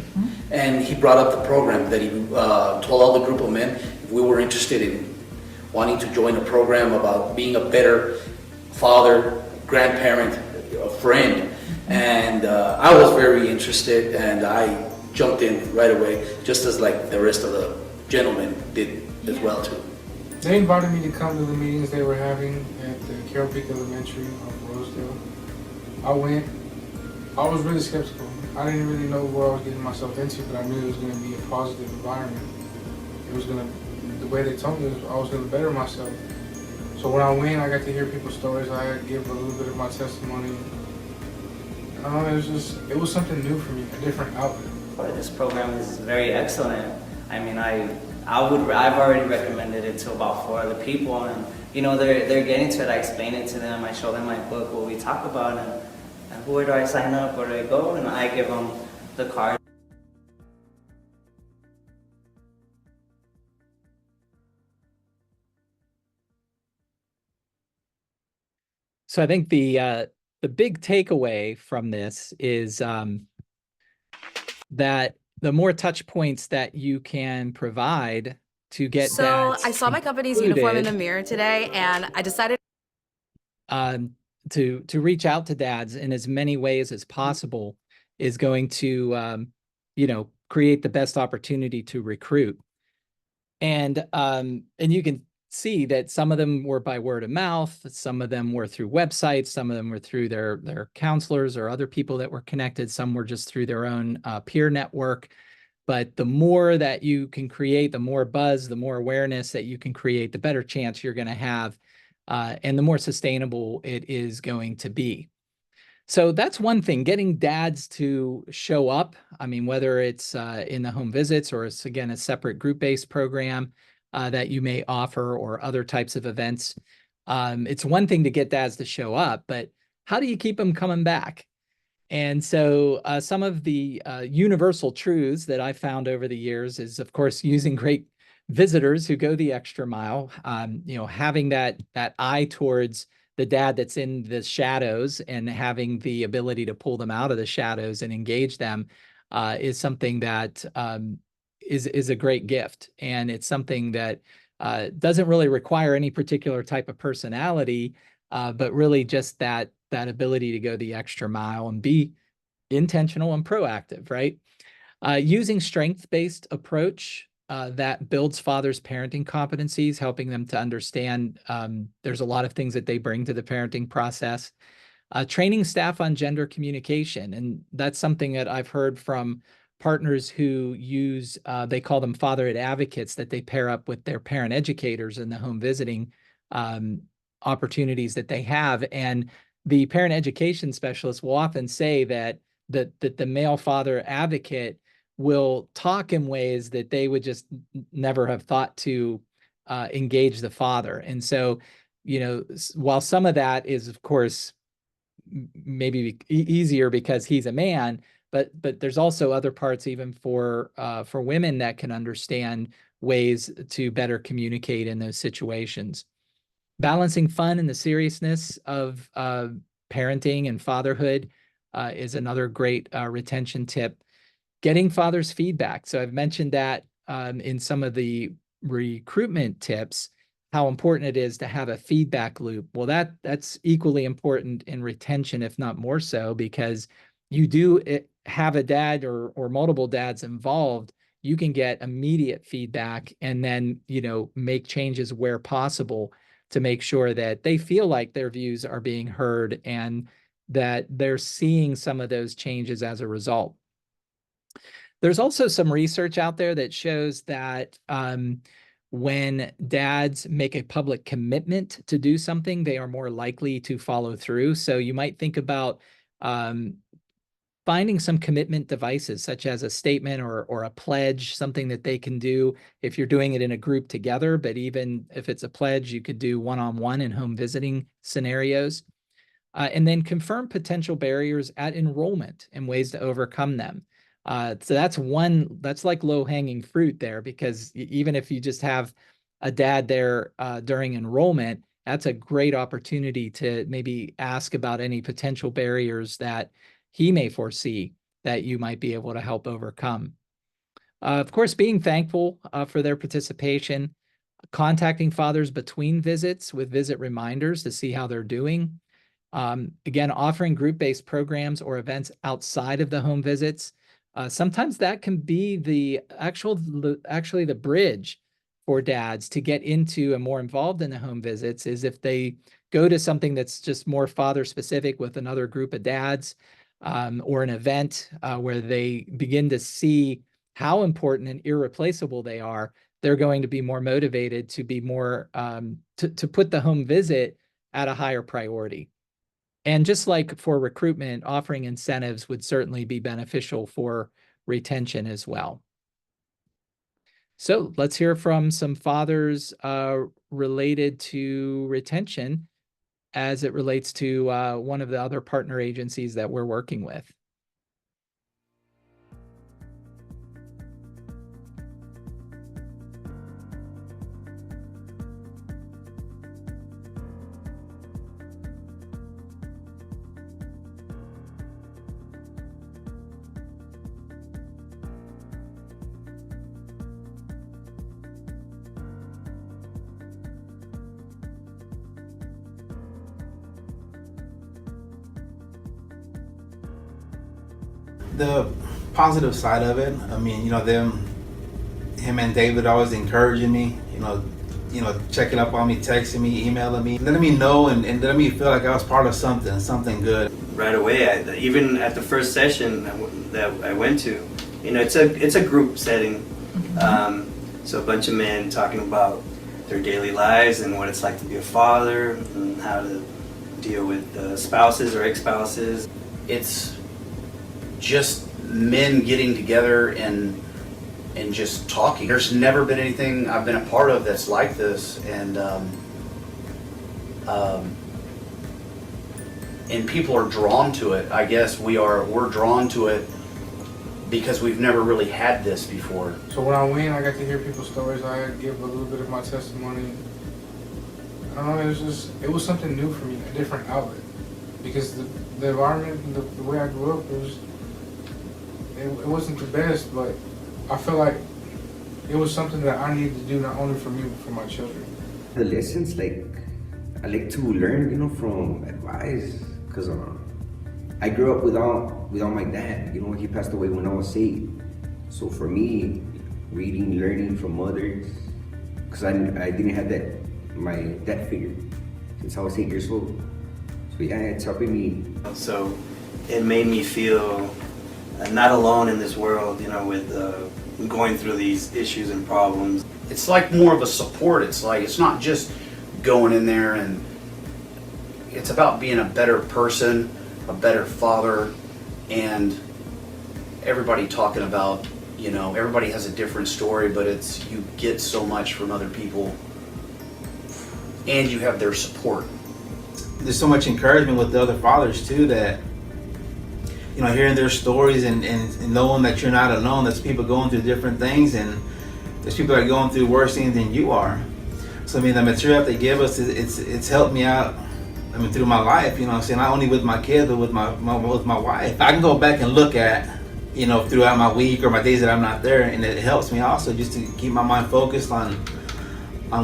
and he brought up the program that he told all the group of men if we were interested in wanting to join a program about being a better father, grandparent, a friend. And I was very interested, and I jumped in right away, just as like the rest of the gentlemen did as well too. They invited me to come to the meetings they were having at the Carroll Peak Elementary of Rosedale. I went. I was really skeptical. I didn't really know what I was getting myself into, but I knew it was going to be a positive environment. It was going to, the way they told me, I was going to better myself. So when I went, I got to hear people's stories. I gave a little bit of my testimony. It was something new for me, a different outlet. This program is very excellent. I mean, I've already recommended it to about 4 other people, and you know, they're getting to it. I explain it to them. I show them my book, what we talk about, and where do I sign up, where do I go, and I give them the card. So I think the big takeaway from this is that the more touch points that you can provide to get So I saw my company's uniform in the mirror today, and I decided to reach out to dads in as many ways as possible is going to create the best opportunity to recruit. And you can see that some of them were by word of mouth, some of them were through websites, some of them were through their counselors or other people that were connected, some were just through their own peer network. But the more that you can create, the more buzz, the more awareness that you can create, the better chance you're going to have, and the more sustainable it is going to be. So that's one thing, getting dads to show up. I mean, whether it's in the home visits or it's, again, a separate group-based program that you may offer or other types of events. It's one thing to get dads to show up, but how do you keep them coming back? And so some of the universal truths that I found over the years is, of course, using great visitors who go the extra mile, having that eye towards the dad that's in the shadows and having the ability to pull them out of the shadows and engage them is something that is a great gift. And it's something that doesn't really require any particular type of personality, but really just that ability to go the extra mile and be intentional and proactive, right? Using strength-based approach that builds fathers' parenting competencies, helping them to understand there's a lot of things that they bring to the parenting process. Training staff on gender communication, and that's something that I've heard from partners who use, they call them fatherhood advocates, that they pair up with their parent educators in the home visiting opportunities that they have. And the parent education specialist will often say that the male father advocate will talk in ways that they would just never have thought to engage the father. And so, while some of that is, of course, maybe easier because he's a man, but there's also other parts even for women that can understand ways to better communicate in those situations. Balancing fun and the seriousness of parenting and fatherhood is another great retention tip. Getting fathers' feedback. So I've mentioned that in some of the recruitment tips, how important it is to have a feedback loop. Well, that's equally important in retention, if not more so, because you do have a dad or multiple dads involved, you can get immediate feedback and then, make changes where possible to make sure that they feel like their views are being heard and that they're seeing some of those changes as a result. There's also some research out there that shows that when dads make a public commitment to do something, they are more likely to follow through. So you might think about finding some commitment devices, such as a statement or a pledge, something that they can do if you're doing it in a group together. But even if it's a pledge, you could do one-on-one in home visiting scenarios. And then confirm potential barriers at enrollment and ways to overcome them. So that's like low-hanging fruit there, because even if you just have a dad there during enrollment, that's a great opportunity to maybe ask about any potential barriers that he may foresee that you might be able to help overcome. Of course, being thankful for their participation, contacting fathers between visits with visit reminders to see how they're doing. Again, offering group-based programs or events outside of the home visits. Sometimes that can be actually the bridge for dads to get into and more involved in the home visits, is if they go to something that's just more father specific with another group of dads, or an event where they begin to see how important and irreplaceable they are. They're going to be more motivated to be more to put the home visit at a higher priority. And just like for recruitment, offering incentives would certainly be beneficial for retention as well. So let's hear from some fathers related to retention as it relates to one of the other partner agencies that we're working with. The positive side of it, I mean, him and David always encouraging me, checking up on me, texting me, emailing me, letting me know and letting me feel like I was part of something good. Right away, even at the first session that I went to, it's a group setting. So a bunch of men talking about their daily lives and what it's like to be a father and how to deal with spouses or ex-spouses. It's just men getting together and just talking. There's never been anything I've been a part of that's like this, and people are drawn to it. I guess we're drawn to it because we've never really had this before. So when I went, I got to hear people's stories. I give a little bit of my testimony. I don't know, it was something new for me, a different outlet, because the environment, the way I grew up, it wasn't the best, but I felt like it was something that I needed to do, not only for me, but for my children. The lessons, I like to learn, from advice, because I grew up without my dad. He passed away when I was 8. So for me, reading, learning from others, because I didn't have my dad figure since I was 8 years old. So yeah, it's helping me. So it made me feel not alone in this world, with going through these issues and problems. It's like more of a support. It's not just going in there, and it's about being a better person, a better father, and everybody talking about, everybody has a different story, but you get so much from other people, and you have their support. There's so much encouragement with the other fathers too, that hearing their stories and knowing that you're not alone. There's people going through different things, and there's people that are going through worse things than you are. So the material that they give us, it's helped me out. Through my life, not only with my kids, but with my wife. I can go back and look at, throughout my week or my days that I'm not there, and it helps me also just to keep my mind focused on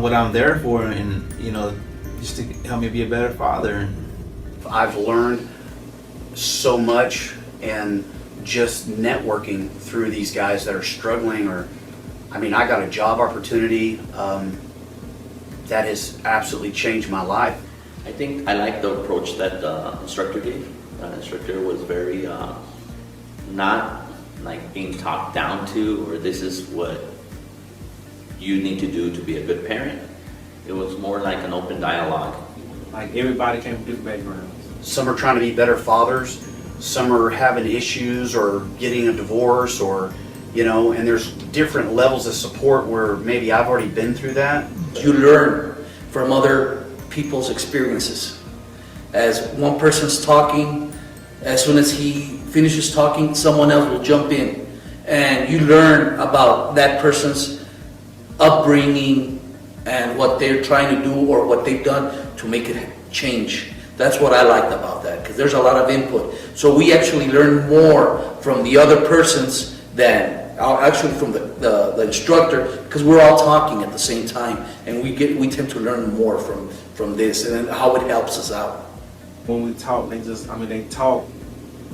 what I'm there for, and just to help me be a better father. I've learned so much, and just networking through these guys that are struggling, I got a job opportunity that has absolutely changed my life. I think I like the approach that the instructor gave. The instructor was very not like being talked down to, or this is what you need to do to be a good parent. It was more like an open dialogue. Like everybody came from different backgrounds. Some are trying to be better fathers, some are having issues or getting a divorce, or, you know, and there's different levels of support where maybe I've already been through that. You learn from other people's experiences. As one person's talking, as soon as he finishes talking, someone else will jump in. And you learn about that person's upbringing and what they're trying to do or what they've done to make it change. That's what I liked about that, because there's a lot of input. So we actually learn more from the other persons than actually from the instructor, because we're all talking at the same time, and we tend to learn more from this and how it helps us out. When we talk, they talk,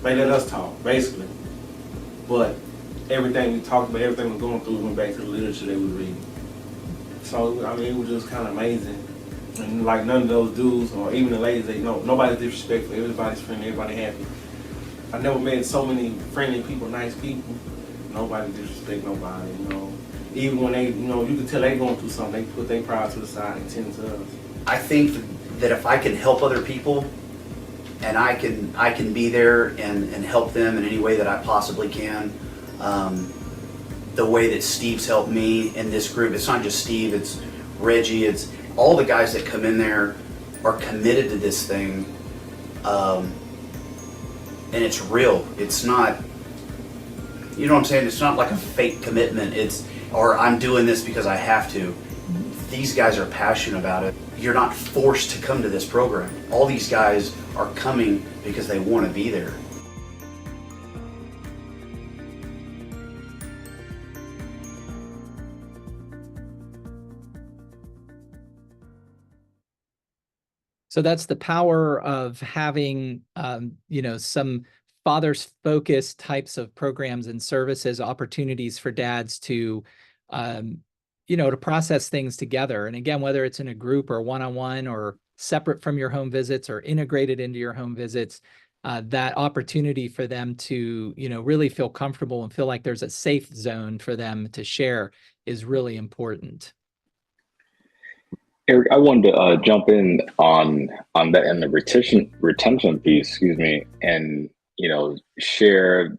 they let us talk, basically. But everything we talked about, everything we're going through, went back to the literature they was reading. So, I mean, it was just kind of amazing. And like none of those dudes, or even the ladies, they know, nobody's disrespectful, everybody's friendly, everybody happy. I never met so many friendly people, nice people. Nobody disrespect nobody, you know. Even when they, you know, you can tell they going through something, they put their pride to the side and tend to us. I think that if I can help other people, and I can be there and help them in any way that I possibly can, the way that Steve's helped me in this group. It's not just Steve, it's Reggie, it's all the guys that come in there are committed to this thing, and it's real. It's not, you know what I'm saying? It's not like a fake commitment. It's, or I'm doing this because I have to. These guys are passionate about it. You're not forced to come to this program. All these guys are coming because they want to be there. So that's the power of having, you know, some fathers focused types of programs and services, opportunities for dads to, you know, to process things together. And again, whether it's in a group or one-on-one or separate from your home visits or integrated into your home visits, that opportunity for them to, you know, really feel comfortable and feel like there's a safe zone for them to share is really important. Eric, I wanted to jump in on that and the retention piece, excuse me, and you know share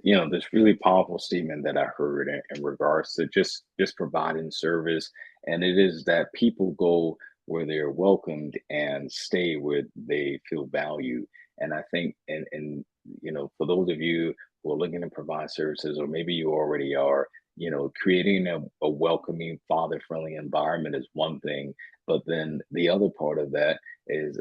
you know this really powerful statement that I heard in regards to just providing service, and it is that people go where they're welcomed and stay where they feel valued. And I think, and you know, for those of you who are looking to provide services, or maybe you already are, you know, creating a welcoming, father-friendly environment is one thing, but then the other part of that is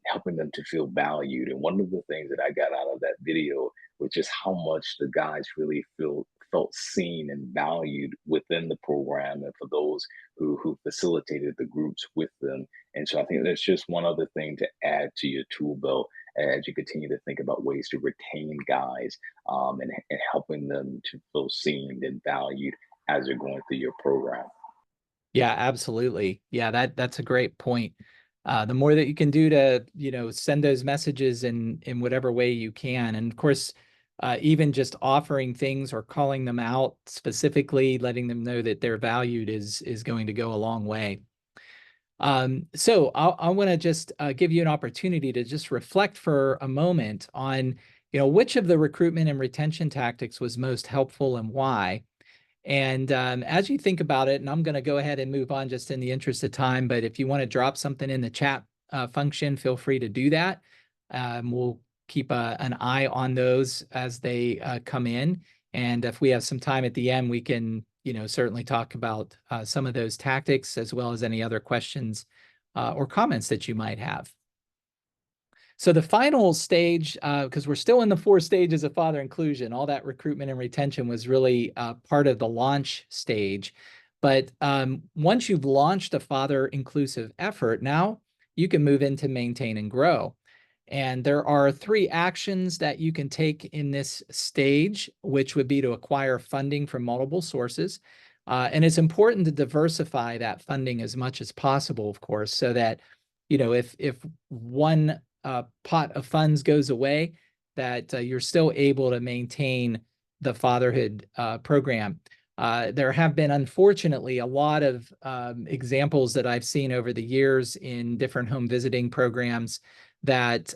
helping them to feel valued. And one of the things that I got out of that video was just how much the guys really felt seen and valued within the program, and for those who facilitated the groups with them. And so I think that's just one other thing to add to your tool belt as you continue to think about ways to retain guys, and helping them to feel seen and valued as they're going through your program. Yeah, absolutely. Yeah, that's a great point. The more that you can do to, you know, send those messages in whatever way you can. And of course, even just offering things or calling them out specifically, letting them know that they're valued is going to go a long way. So I want to just give you an opportunity to just reflect for a moment on, you know, which of the recruitment and retention tactics was most helpful and why. And as you think about it, and I'm going to go ahead and move on just in the interest of time, but if you want to drop something in the chat function, feel free to do that. We'll keep an eye on those as they come in. And if we have some time at the end, we can, you know, certainly talk about some of those tactics as well as any other questions or comments that you might have. So the final stage, because we're still in the 4 stages of father inclusion, all that recruitment and retention was really part of the launch stage. But once you've launched a father inclusive effort, now you can move into maintain and grow. And there are 3 actions that you can take in this stage, which would be to acquire funding from multiple sources. And it's important to diversify that funding as much as possible, of course, so that, you know, if one pot of funds goes away, that you're still able to maintain the fatherhood program. There have been, unfortunately, a lot of examples that I've seen over the years in different home visiting programs that,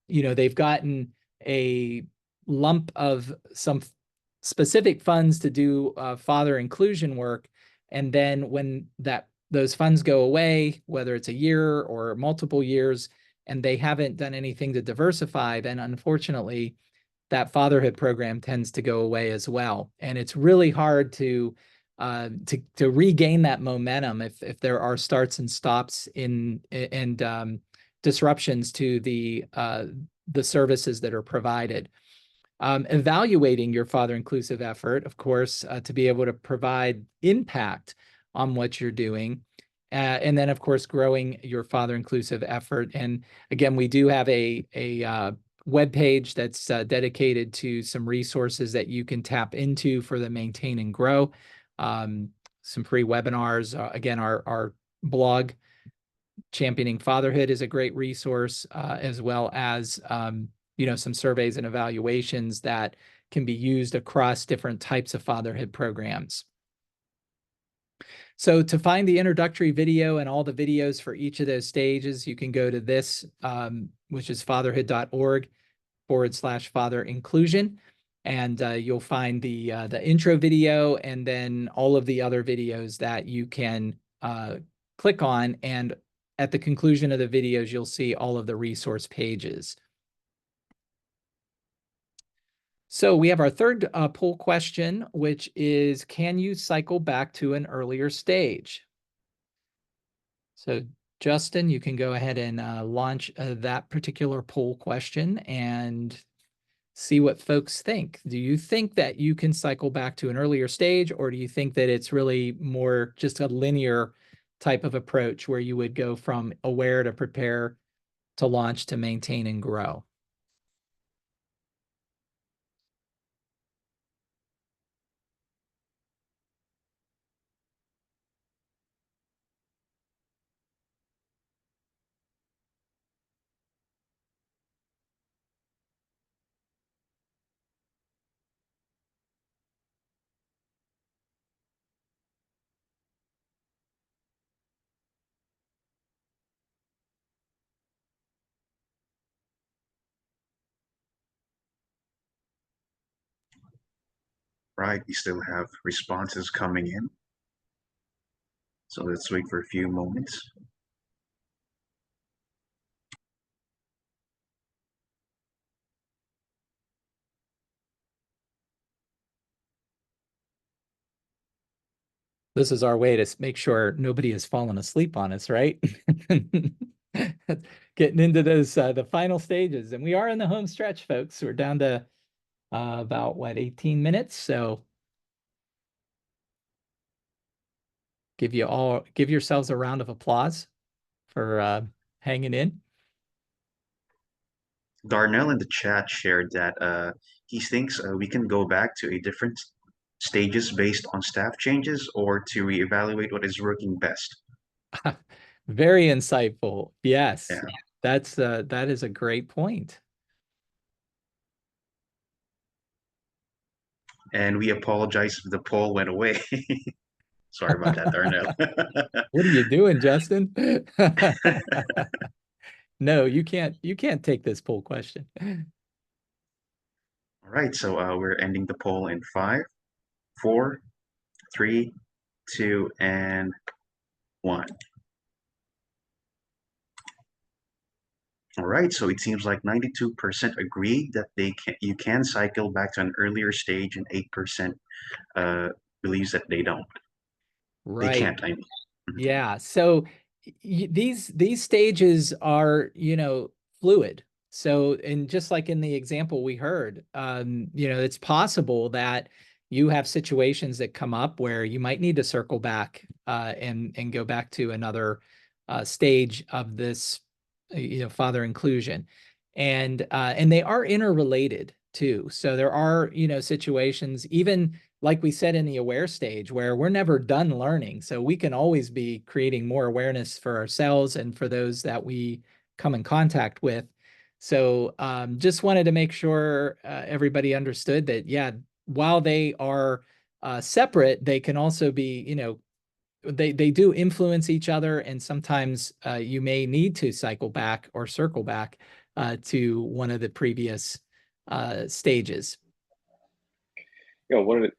you know, they've gotten a lump of some specific funds to do father inclusion work, and then when those funds go away, whether it's a year or multiple years, and they haven't done anything to diversify, then unfortunately that fatherhood program tends to go away as well. And it's really hard to regain that momentum if there are starts and stops and disruptions to the services that are provided. Evaluating your father inclusive effort, of course, to be able to provide impact on what you're doing. And then, of course, growing your father inclusive effort. And again, we do have a webpage that's dedicated to some resources that you can tap into for the Maintain and Grow. Some free webinars. Again, our blog, Championing Fatherhood, is a great resource, as well as some surveys and evaluations that can be used across different types of fatherhood programs. So to find the introductory video and all the videos for each of those stages, you can go to this, which is fatherhood.org/father inclusion. And you'll find the intro video and then all of the other videos that you can click on. And at the conclusion of the videos, you'll see all of the resource pages. So we have our third poll question, which is, can you cycle back to an earlier stage? So Justin, you can go ahead and launch that particular poll question and see what folks think. Do you think that you can cycle back to an earlier stage, or do you think that it's really more just a linear type of approach where you would go from aware to prepare to launch to maintain and grow? Right, we still have responses coming in. So let's wait for a few moments. This is our way to make sure nobody has fallen asleep on us, right? Getting into those the final stages, and we are in the home stretch, folks. We're down to about 18 minutes. So give yourselves a round of applause for hanging in. Darnell in the chat shared that he thinks we can go back to a different stages based on staff changes or to reevaluate what is working best. Very insightful. Yes, yeah. That is a great point. And we apologize if the poll went away. Sorry about that, Darnell. What are you doing, Justin? No, you can't take this poll question. All right, so we're ending the poll in 5, 4, 3, 2, and 1. All right, so it seems like 92% agree that you can cycle back to an earlier stage, and 8% believes that they don't. Right. They can't, I mean. Yeah. So these stages are, fluid. So, and just like in the example we heard, it's possible that you have situations that come up where you might need to circle back and go back to another stage of this, father inclusion, and they are interrelated too. So there are, situations, even like we said in the aware stage, where we're never done learning. So we can always be creating more awareness for ourselves and for those that we come in contact with. So just wanted to make sure everybody understood that, yeah, while they are separate, they can also be, they do influence each other. And sometimes you may need to cycle back or circle back to one of the previous stages. One of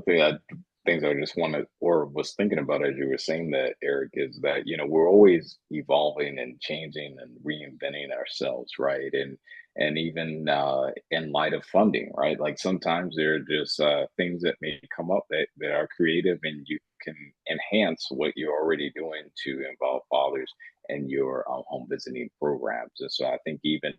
the other things I just wanted or was thinking about as you were saying that, Eric, is that we're always evolving and changing and reinventing ourselves, right? And even in light of funding, right? Like sometimes there are just things that may come up that are creative, and you can enhance what you're already doing to involve fathers in your home visiting programs. And so I think even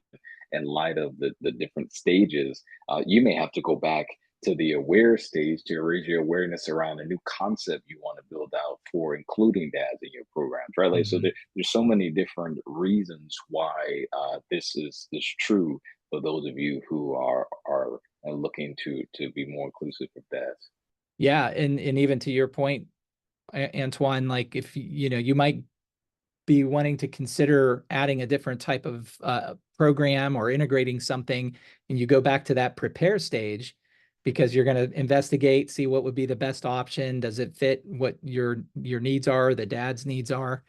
in light of the different stages, you may have to go back to the aware stage to raise your awareness around a new concept you want to build out for including dads in your programs, right? Like, so there's so many different reasons why this is true for those of you who are looking to be more inclusive of dads. Yeah, and even to your point, Antoine, like if you might be wanting to consider adding a different type of program or integrating something, and you go back to that prepare stage because you're going to investigate, see what would be the best option. Does it fit what your needs are, the dad's needs are?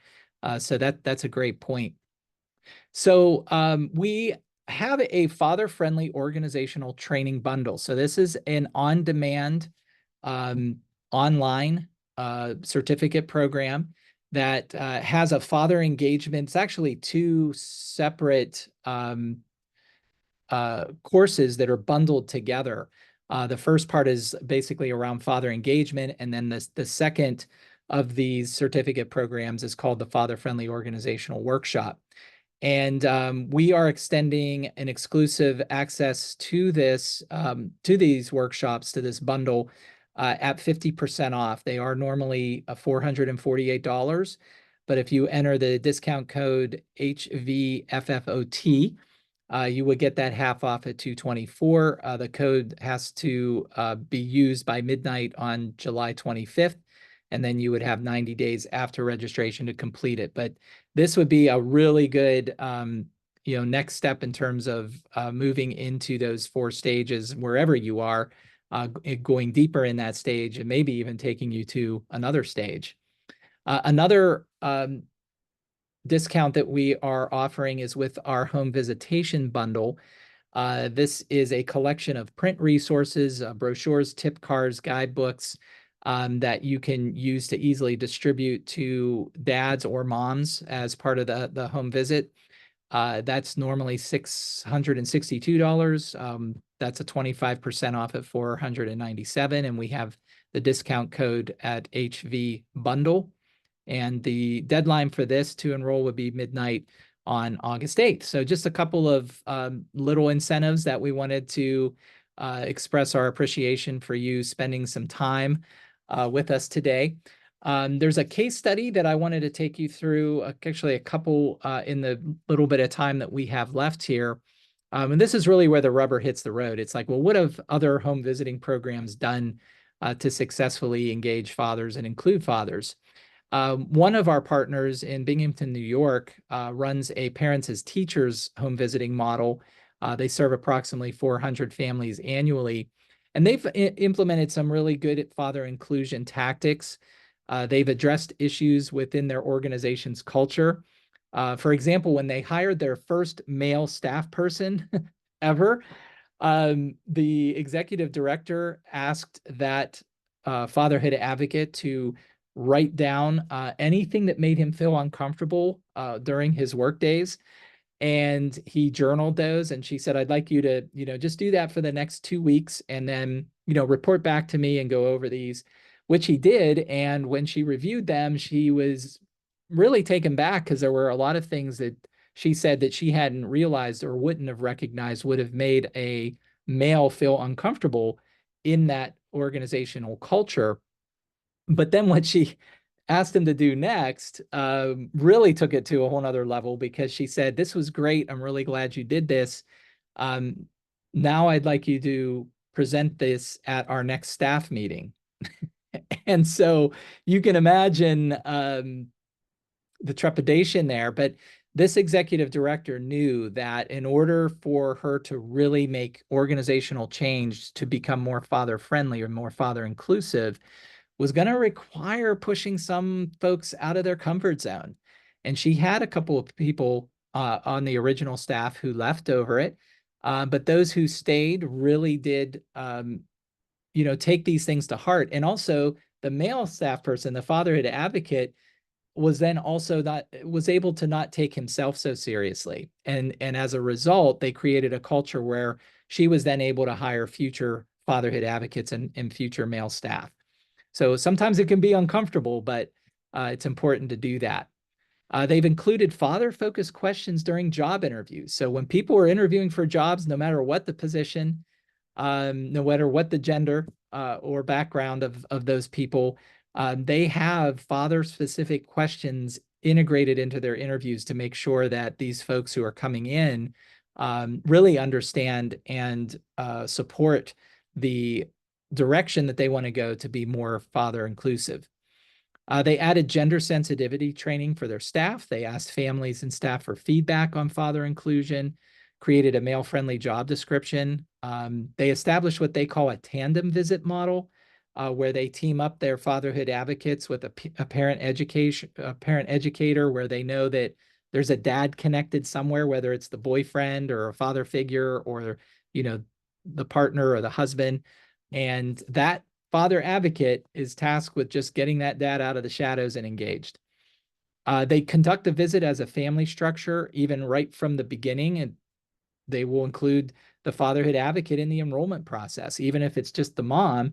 So that's a great point. So we have a father-friendly organizational training bundle. So this is an on-demand online certificate program that has a father engagement. It's actually two separate courses that are bundled together. The first part is basically around father engagement, and then the second of these certificate programs is called the Father-Friendly Organizational Workshop. And we are extending an exclusive access to this, to these workshops, to this bundle at 50% off. They are normally $448, but if you enter the discount code HVFFOT, you would get that half off at $224. The code has to be used by midnight on July 25th, and then you would have 90 days after registration to complete it. But this would be a really good next step in terms of moving into those 4 stages wherever you are, going deeper in that stage, and maybe even taking you to another stage. Another discount that we are offering is with our home visitation bundle. This is a collection of print resources, brochures, tip cards, guidebooks that you can use to easily distribute to dads or moms as part of the home visit. That's normally $662. That's a 25% off at $497, and we have the discount code at HV Bundle. And the deadline for this to enroll would be midnight on August 8th. So just a couple of little incentives that we wanted to express our appreciation for you spending some time with us today. There's a case study that I wanted to take you through, actually a couple in the little bit of time that we have left here. And this is really where the rubber hits the road. It's like, well, what have other home visiting programs done to successfully engage fathers and include fathers? One of our partners in Binghamton, New York, runs a parents as teachers home visiting model. They serve approximately 400 families annually, and they've implemented some really good father inclusion tactics. They've addressed issues within their organization's culture. For example, when they hired their first male staff person ever, the executive director asked that fatherhood advocate to write down anything that made him feel uncomfortable during his work days. And he journaled those. And she said, I'd like you to, just do that for the next 2 weeks and then, report back to me and go over these, which he did. And when she reviewed them, she was really taken back because there were a lot of things that she said that she hadn't realized or wouldn't have recognized would have made a male feel uncomfortable in that organizational culture. But then what she asked him to do next really took it to a whole nother level, because she said, this was great. I'm really glad you did this. Now I'd like you to present this at our next staff meeting. And so you can imagine the trepidation there. But this executive director knew that in order for her to really make organizational change to become more father friendly or more father inclusive was going to require pushing some folks out of their comfort zone. And she had a couple of people on the original staff who left over it. But those who stayed really did, take these things to heart. And also the male staff person, the fatherhood advocate, was then also was able to not take himself so seriously. And as a result, they created a culture where she was then able to hire future fatherhood advocates and future male staff. So sometimes it can be uncomfortable, but it's important to do that. They've included father-focused questions during job interviews. So when people are interviewing for jobs, no matter what the position, no matter what the gender or background of those people, they have father-specific questions integrated into their interviews to make sure that these folks who are coming in really understand and support the direction that they want to go to be more father inclusive. They added gender sensitivity training for their staff. They asked families and staff for feedback on father inclusion, created a male-friendly job description. They established what they call a tandem visit model, where they team up their fatherhood advocates with a parent educator, where they know that there's a dad connected somewhere, whether it's the boyfriend or a father figure or, the partner or the husband. And that father advocate is tasked with just getting that dad out of the shadows and engaged. They conduct a visit as a family structure, even right from the beginning, and they will include the fatherhood advocate in the enrollment process. Even if it's just the mom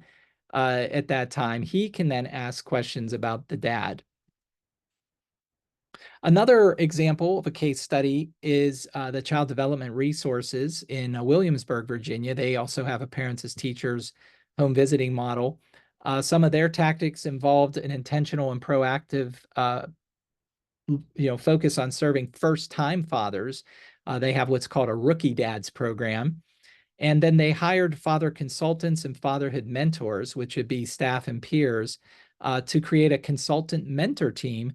at that time, he can then ask questions about the dad. Another example of a case study is the Child Development Resources in Williamsburg, Virginia. They also have a Parents as Teachers home visiting model. Some of their tactics involved an intentional and proactive focus on serving first-time fathers. They have what's called a Rookie Dads program. And then they hired father consultants and fatherhood mentors, which would be staff and peers, to create a consultant mentor team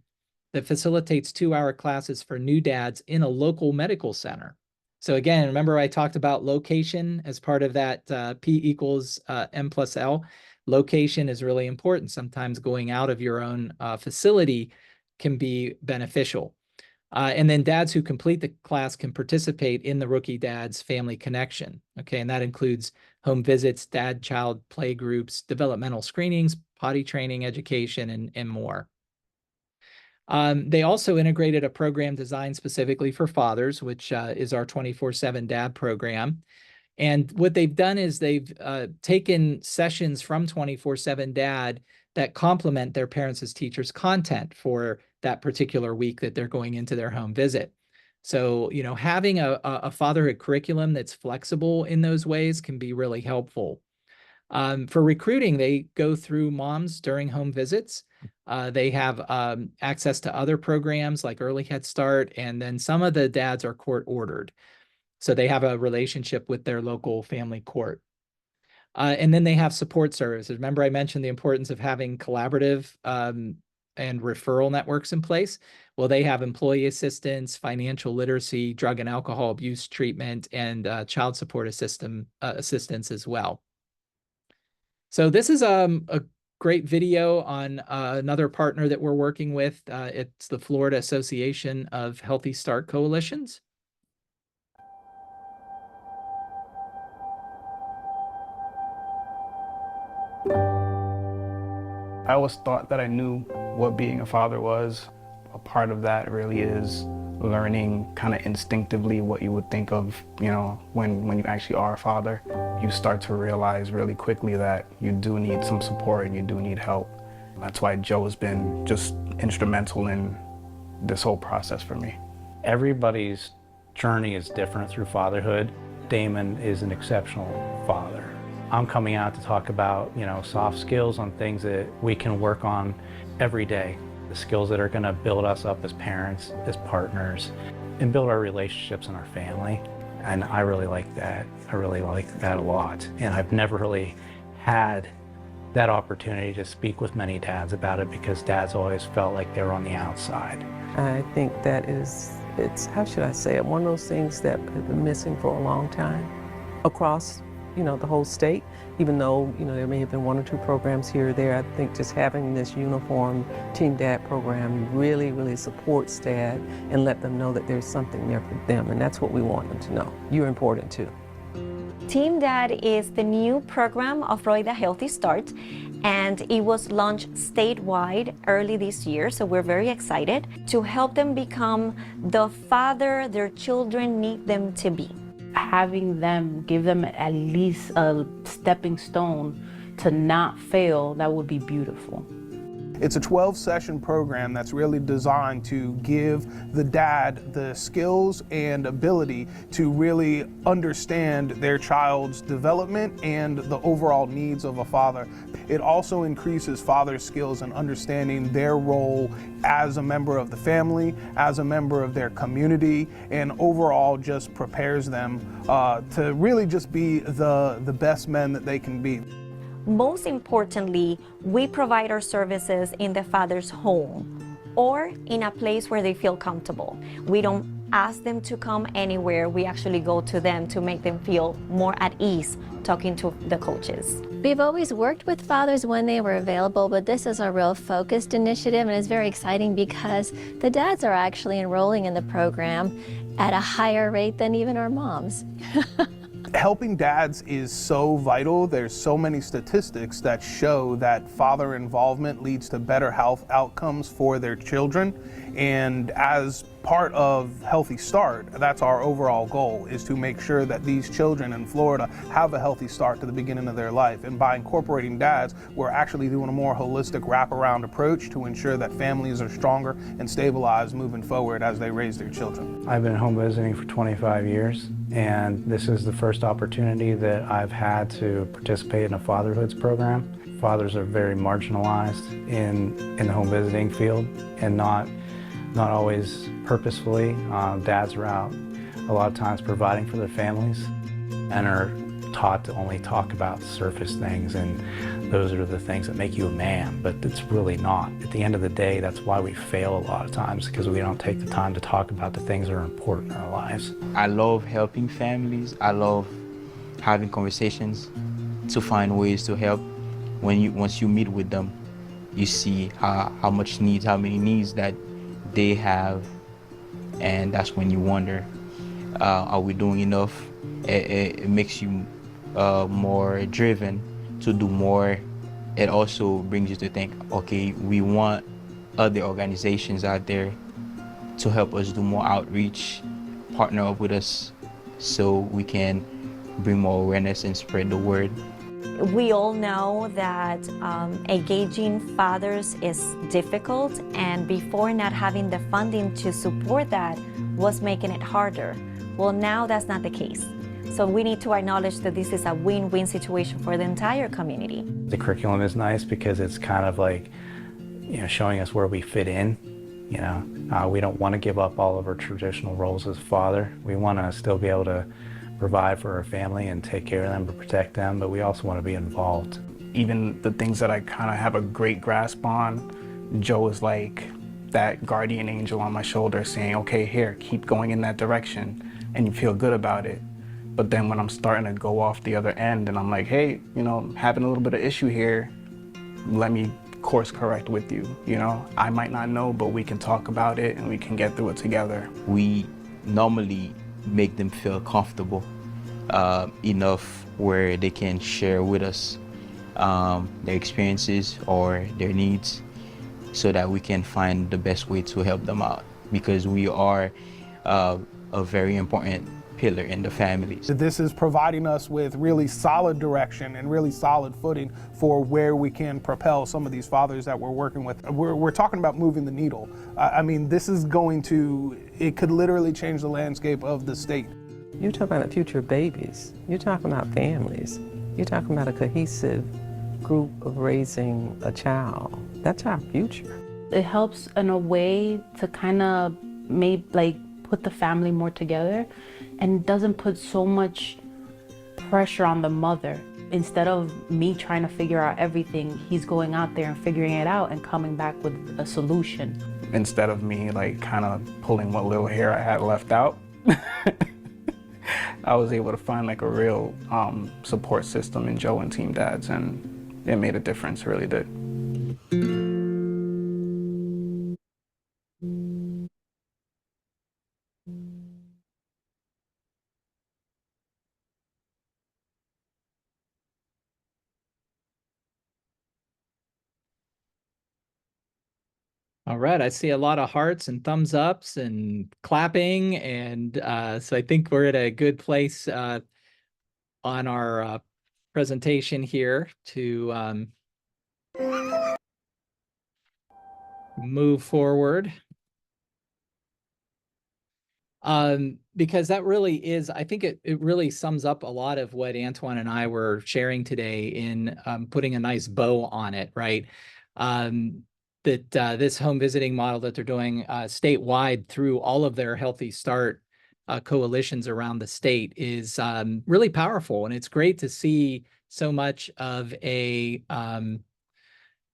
that facilitates 2-hour classes for new dads in a local medical center. So again, remember I talked about location as part of that P equals M plus L. Location is really important. Sometimes going out of your own facility can be beneficial. And then dads who complete the class can participate in the Rookie Dads Family Connection. Okay, and that includes home visits, dad-child play groups, developmental screenings, potty training, education, and more. They also integrated a program designed specifically for fathers, which is our 24/7 Dad program. And what they've done is they've taken sessions from 24/7 Dad that complement their Parents as Teachers content for that particular week that they're going into their home visit. So, having a fatherhood curriculum that's flexible in those ways can be really helpful. For recruiting, they go through moms during home visits. They have access to other programs like Early Head Start, and then some of the dads are court ordered. So they have a relationship with their local family court. And then they have support services. Remember, I mentioned the importance of having collaborative and referral networks in place. Well, they have employee assistance, financial literacy, drug and alcohol abuse treatment, and child support assistance as well. So this is a great video on another partner that we're working with. It's the Florida Association of Healthy Start Coalitions. I always thought that I knew what being a father was. A part of that really is learning kind of instinctively what you would think of, when you actually are a father. You start to realize really quickly that you do need some support and you do need help. That's why Joe has been just instrumental in this whole process for me. Everybody's journey is different through fatherhood. Damon is an exceptional father. I'm coming out to talk about, soft skills on things that we can work on every day. The skills that are going to build us up as parents, as partners, and build our relationships in our family. And I really like that. I really like that a lot. And I've never really had that opportunity to speak with many dads about it because dads always felt like they were on the outside. I think that it's how should I say it, one of those things that have been missing for a long time across the whole state, even though, there may have been 1 or 2 programs here or there. I think just having this uniform Team Dad program really, really supports dad and let them know that there's something there for them. And that's what we want them to know. You're important too. Team Dad is the new program of Florida Healthy Start, and it was launched statewide early this year, so we're very excited to help them become the father their children need them to be. Having them, give them at least a stepping stone to not fail, that would be beautiful. It's a 12-session program that's really designed to give the dad the skills and ability to really understand their child's development and the overall needs of a father. It also increases father's skills in understanding their role as a member of the family, as a member of their community, and overall just prepares them to really just be the best men that they can be. Most importantly, we provide our services in the father's home or in a place where they feel comfortable. We don't ask them to come anywhere. We actually go to them to make them feel more at ease talking to the coaches. We've always worked with fathers when they were available, but this is a real focused initiative, and it's very exciting because the dads are actually enrolling in the program at a higher rate than even our moms. Helping dads is so vital. There's so many statistics that show that father involvement leads to better health outcomes for their children. And as part of Healthy Start, that's our overall goal, is to make sure that these children in Florida have a healthy start to the beginning of their life. And by incorporating dads, we're actually doing a more holistic wraparound approach to ensure that families are stronger and stabilized moving forward as they raise their children. I've been home visiting for 25 years, and this is the first opportunity that I've had to participate in a Fatherhoods program. Fathers are very marginalized in the home visiting field, and not always purposefully. Dads are out a lot of times providing for their families and are taught to only talk about surface things, and those are the things that make you a man, but it's really not. At the end of the day, that's why we fail a lot of times, because we don't take the time to talk about the things that are important in our lives. I love helping families. I love having conversations to find ways to help. Once you meet with them, you see how many needs that they have, and that's when you wonder, are we doing enough? It makes you more driven to do more. It also brings you to think, okay, we want other organizations out there to help us do more outreach, partner up with us so we can bring more awareness and spread the word. We all know that engaging fathers is difficult, and before, not having the funding to support that was making it harder. Well, now that's not the case. So we need to acknowledge that this is a win-win situation for the entire community. The curriculum is nice because it's kind of like, showing us where we fit in. We don't want to give up all of our traditional roles as father. We want to still be able to provide for our family and take care of them, to protect them, but we also want to be involved. Even the things that I kind of have a great grasp on, Joe is like that guardian angel on my shoulder saying, okay, here, keep going in that direction, and you feel good about it. But then when I'm starting to go off the other end and I'm like, hey, having a little bit of issue here, let me course correct with you. I might not know, but we can talk about it and we can get through it together. We normally make them feel comfortable enough where they can share with us their experiences or their needs, so that we can find the best way to help them out, because we are a very important pillar in the families. This is providing us with really solid direction and really solid footing for where we can propel some of these fathers that we're working with. We're talking about moving the needle. This is it could literally change the landscape of the state. You're talking about future babies. You're talking about families. You're talking about a cohesive group of raising a child. That's our future. It helps in a way to kind of put the family more together, and doesn't put so much pressure on the mother. Instead of me trying to figure out everything, he's going out there and figuring it out and coming back with a solution. Instead of me kind of pulling what little hair I had left out, I was able to find a real support system in Joe and Team Dads, and it made a difference, really did. All right, I see a lot of hearts and thumbs ups and clapping, and so I think we're at a good place on our presentation here to move forward. Because that really is, I think it really sums up a lot of what Antoine and I were sharing today in putting a nice bow on it, right? That this home visiting model that they're doing statewide through all of their Healthy Start coalitions around the state is really powerful. And it's great to see so much of a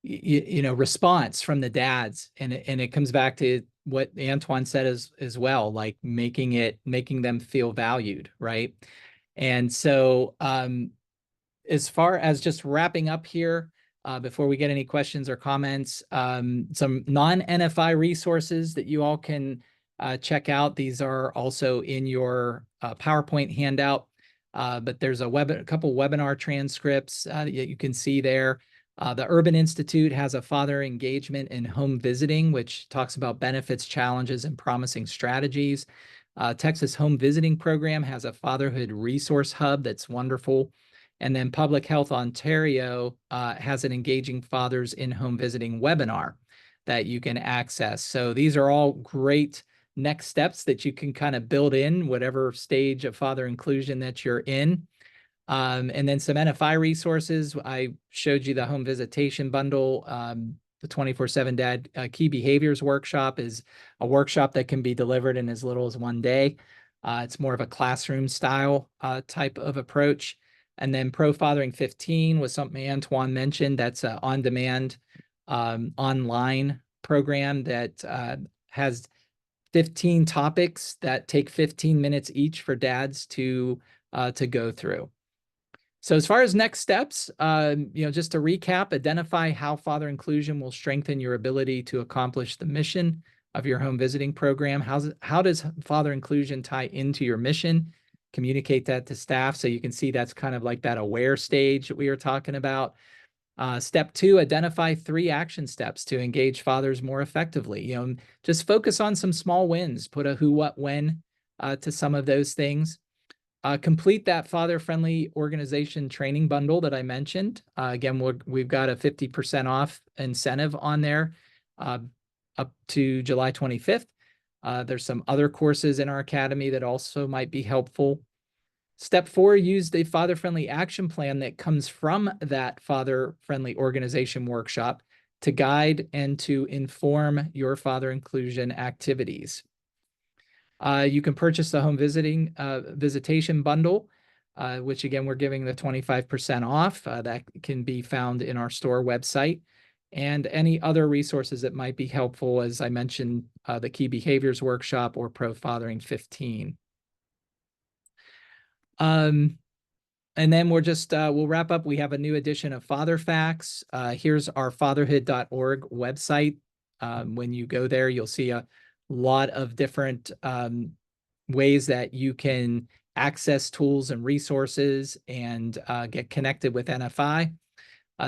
response from the dads, and it comes back to what Antoine said as well, like making them feel valued, right? And so as far as just wrapping up here, before we get any questions or comments, some non-NFI resources that you all can check out. These are also in your PowerPoint handout, but there's a couple webinar transcripts that you can see there. The Urban Institute has a father engagement in home visiting, which talks about benefits, challenges, and promising strategies. Texas Home Visiting Program has a fatherhood resource hub that's wonderful. And then Public Health Ontario has an Engaging Fathers in Home Visiting webinar that you can access. So these are all great next steps that you can kind of build in whatever stage of father inclusion that you're in. And then some NFI resources. I showed you the home visitation bundle. The 24/7 Dad Key Behaviors Workshop is a workshop that can be delivered in as little as 1 day. It's more of a classroom style type of approach. And then Pro Fathering 15 was something Antoine mentioned. That's an on-demand online program that has 15 topics that take 15 minutes each for dads to go through. So as far as next steps, just to recap, identify how father inclusion will strengthen your ability to accomplish the mission of your home visiting program. How does father inclusion tie into your mission? Communicate that to staff so you can see that's kind of like that aware stage that we were talking about. Step 2, identify 3 action steps to engage fathers more effectively. Just focus on some small wins, put a who, what, when to some of those things. Complete that father-friendly organization training bundle that I mentioned. Again, we've got a 50% off incentive on there up to July 25th. There's some other courses in our academy that also might be helpful. Step 4, use the father-friendly action plan that comes from that father-friendly organization workshop to guide and to inform your father inclusion activities. You can purchase the home visitation bundle, which again, we're giving the 25% off. That can be found in our store website, and any other resources that might be helpful, as I mentioned, the Key Behaviors Workshop or Pro Fathering 15. And then we'll wrap up. We have a new edition of Father Facts. Here's our fatherhood.org website. When you go there, you'll see a lot of different ways that you can access tools and resources and get connected with NFI.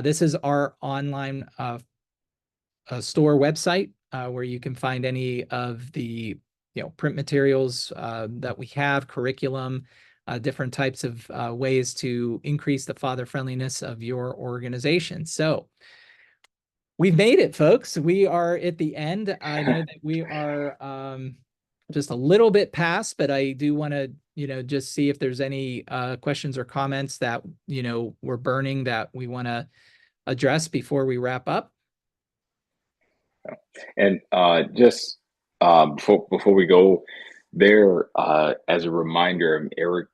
This is our online store website where you can find any of the print materials that we have, curriculum, different types of ways to increase the father friendliness of your organization. So we've made it, folks. We are at the end. I know that we are just a little bit past, but I do want to, just see if there's any questions or comments that, we're burning that we want to address before we wrap up. And just before we go there, as a reminder, Eric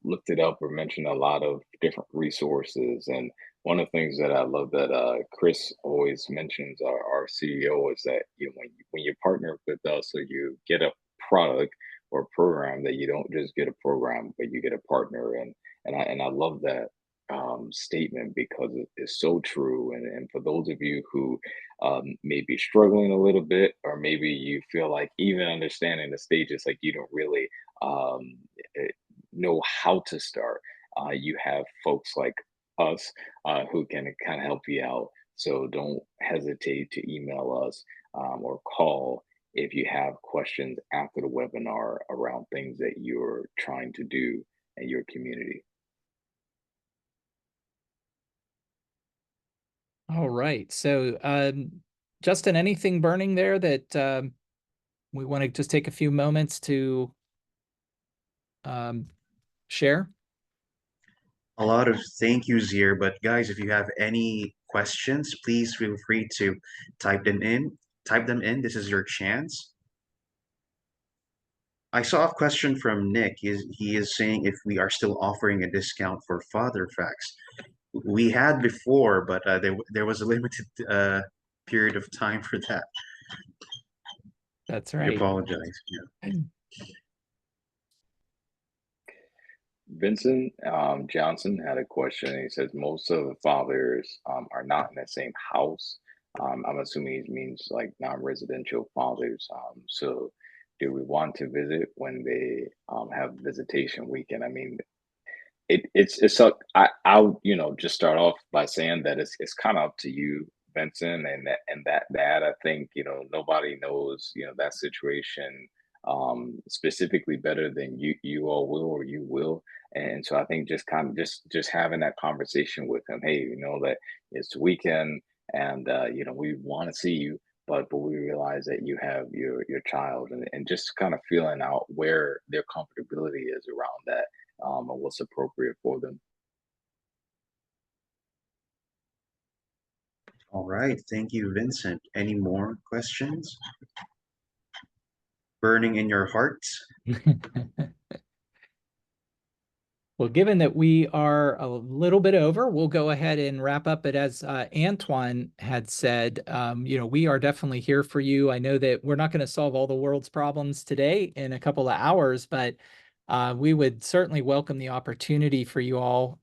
looked it up or mentioned a lot of different resources. And one of the things that I love that Chris always mentions, our CEO, is that when you partner with us, so you get a product or program, that you don't just get a program, but you get a partner. And I love that statement because it is so true. And for those of you who may be struggling a little bit, or maybe you feel like even understanding the stages, like you don't really know how to start, you have folks like us who can kind of help you out. So don't hesitate to email us or call if you have questions after the webinar around things that you're trying to do in your community. All right. So, Justin, anything burning there that we want to just take a few moments to share? A lot of thank yous here, but guys, if you have any questions, please feel free to type them in. Type them in. This is your chance. I saw a question from Nick. He is saying if we are still offering a discount for Father Facts. We had before, but there was a limited period of time for that. That's I right. apologize. Yeah. Vincent Johnson had a question. He says most of the fathers are not in the same house. I'm assuming he means like non-residential fathers. So do we want to visit when they have visitation weekend? I mean, it's so I'll just start off by saying that it's kind of up to you, Vincent, and that I think nobody knows that situation specifically better than you all will or you will. And so I think just kind of just having that conversation with him, hey, that it's the weekend and we want to see you, but we realize that you have your child, and just kind of feeling out where their comfortability is around that, and what's appropriate for them. All right. Thank you, Vincent. Any more questions? Burning in your heart? Well, given that we are a little bit over, we'll go ahead and wrap up. But as Antoine had said, we are definitely here for you. I know that we're not going to solve all the world's problems today in a couple of hours, but we would certainly welcome the opportunity for you all.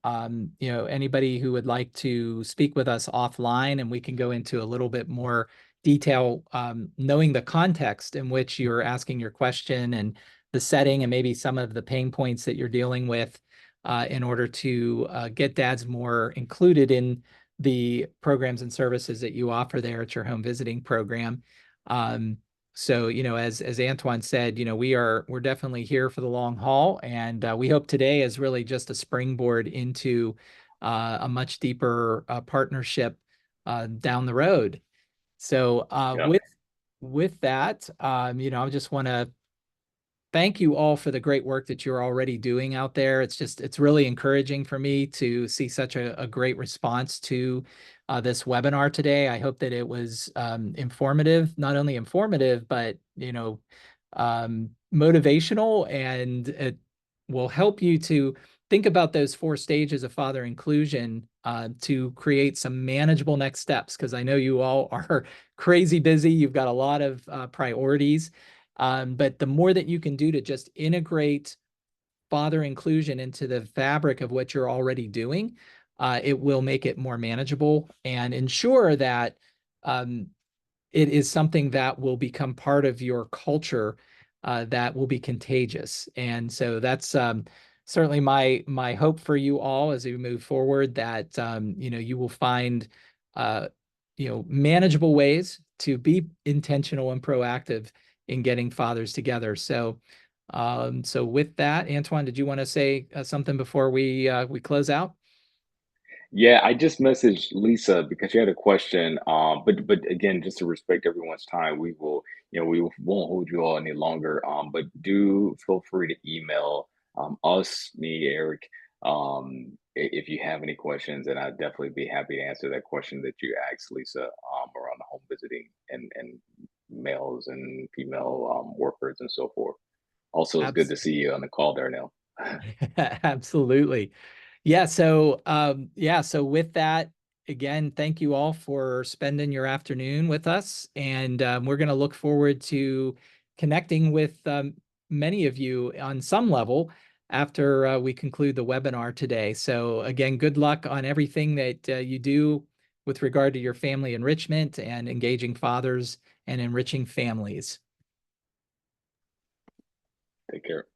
Anybody who would like to speak with us offline, and we can go into a little bit more detail, knowing the context in which you're asking your question and the setting and maybe some of the pain points that you're dealing with. In order to get dads more included in the programs and services that you offer there at your home visiting program. So, as Antoine said, we're definitely here for the long haul, and we hope today is really just a springboard into a much deeper partnership down the road. So, with that, I just want to thank you all for the great work that you're already doing out there. It's really encouraging for me to see such a great response to this webinar today. I hope that it was informative, not only informative, but, motivational, and it will help you to think about those 4 stages of father inclusion to create some manageable next steps. Because I know you all are crazy busy. You've got a lot of priorities. But the more that you can do to just integrate father inclusion into the fabric of what you're already doing, it will make it more manageable and ensure that it is something that will become part of your culture, that will be contagious. And so that's certainly my hope for you all as we move forward, that you will find manageable ways to be intentional and proactive in getting fathers together. So with that, Antoine, did you want to say something before we close out? Yeah, I just messaged Lisa because she had a question. But again, just to respect everyone's time, we won't hold you all any longer. But do feel free to email us, me, Eric, if you have any questions, and I'd definitely be happy to answer that question that you asked Lisa around the home visiting and males and female workers and so forth. Also, it's good to see you on the call, Darnell. Absolutely. Yeah. So, so with that, again, thank you all for spending your afternoon with us. And we're going to look forward to connecting with many of you on some level after we conclude the webinar today. So again, good luck on everything that you do with regard to your family enrichment and engaging fathers and enriching families. Take care.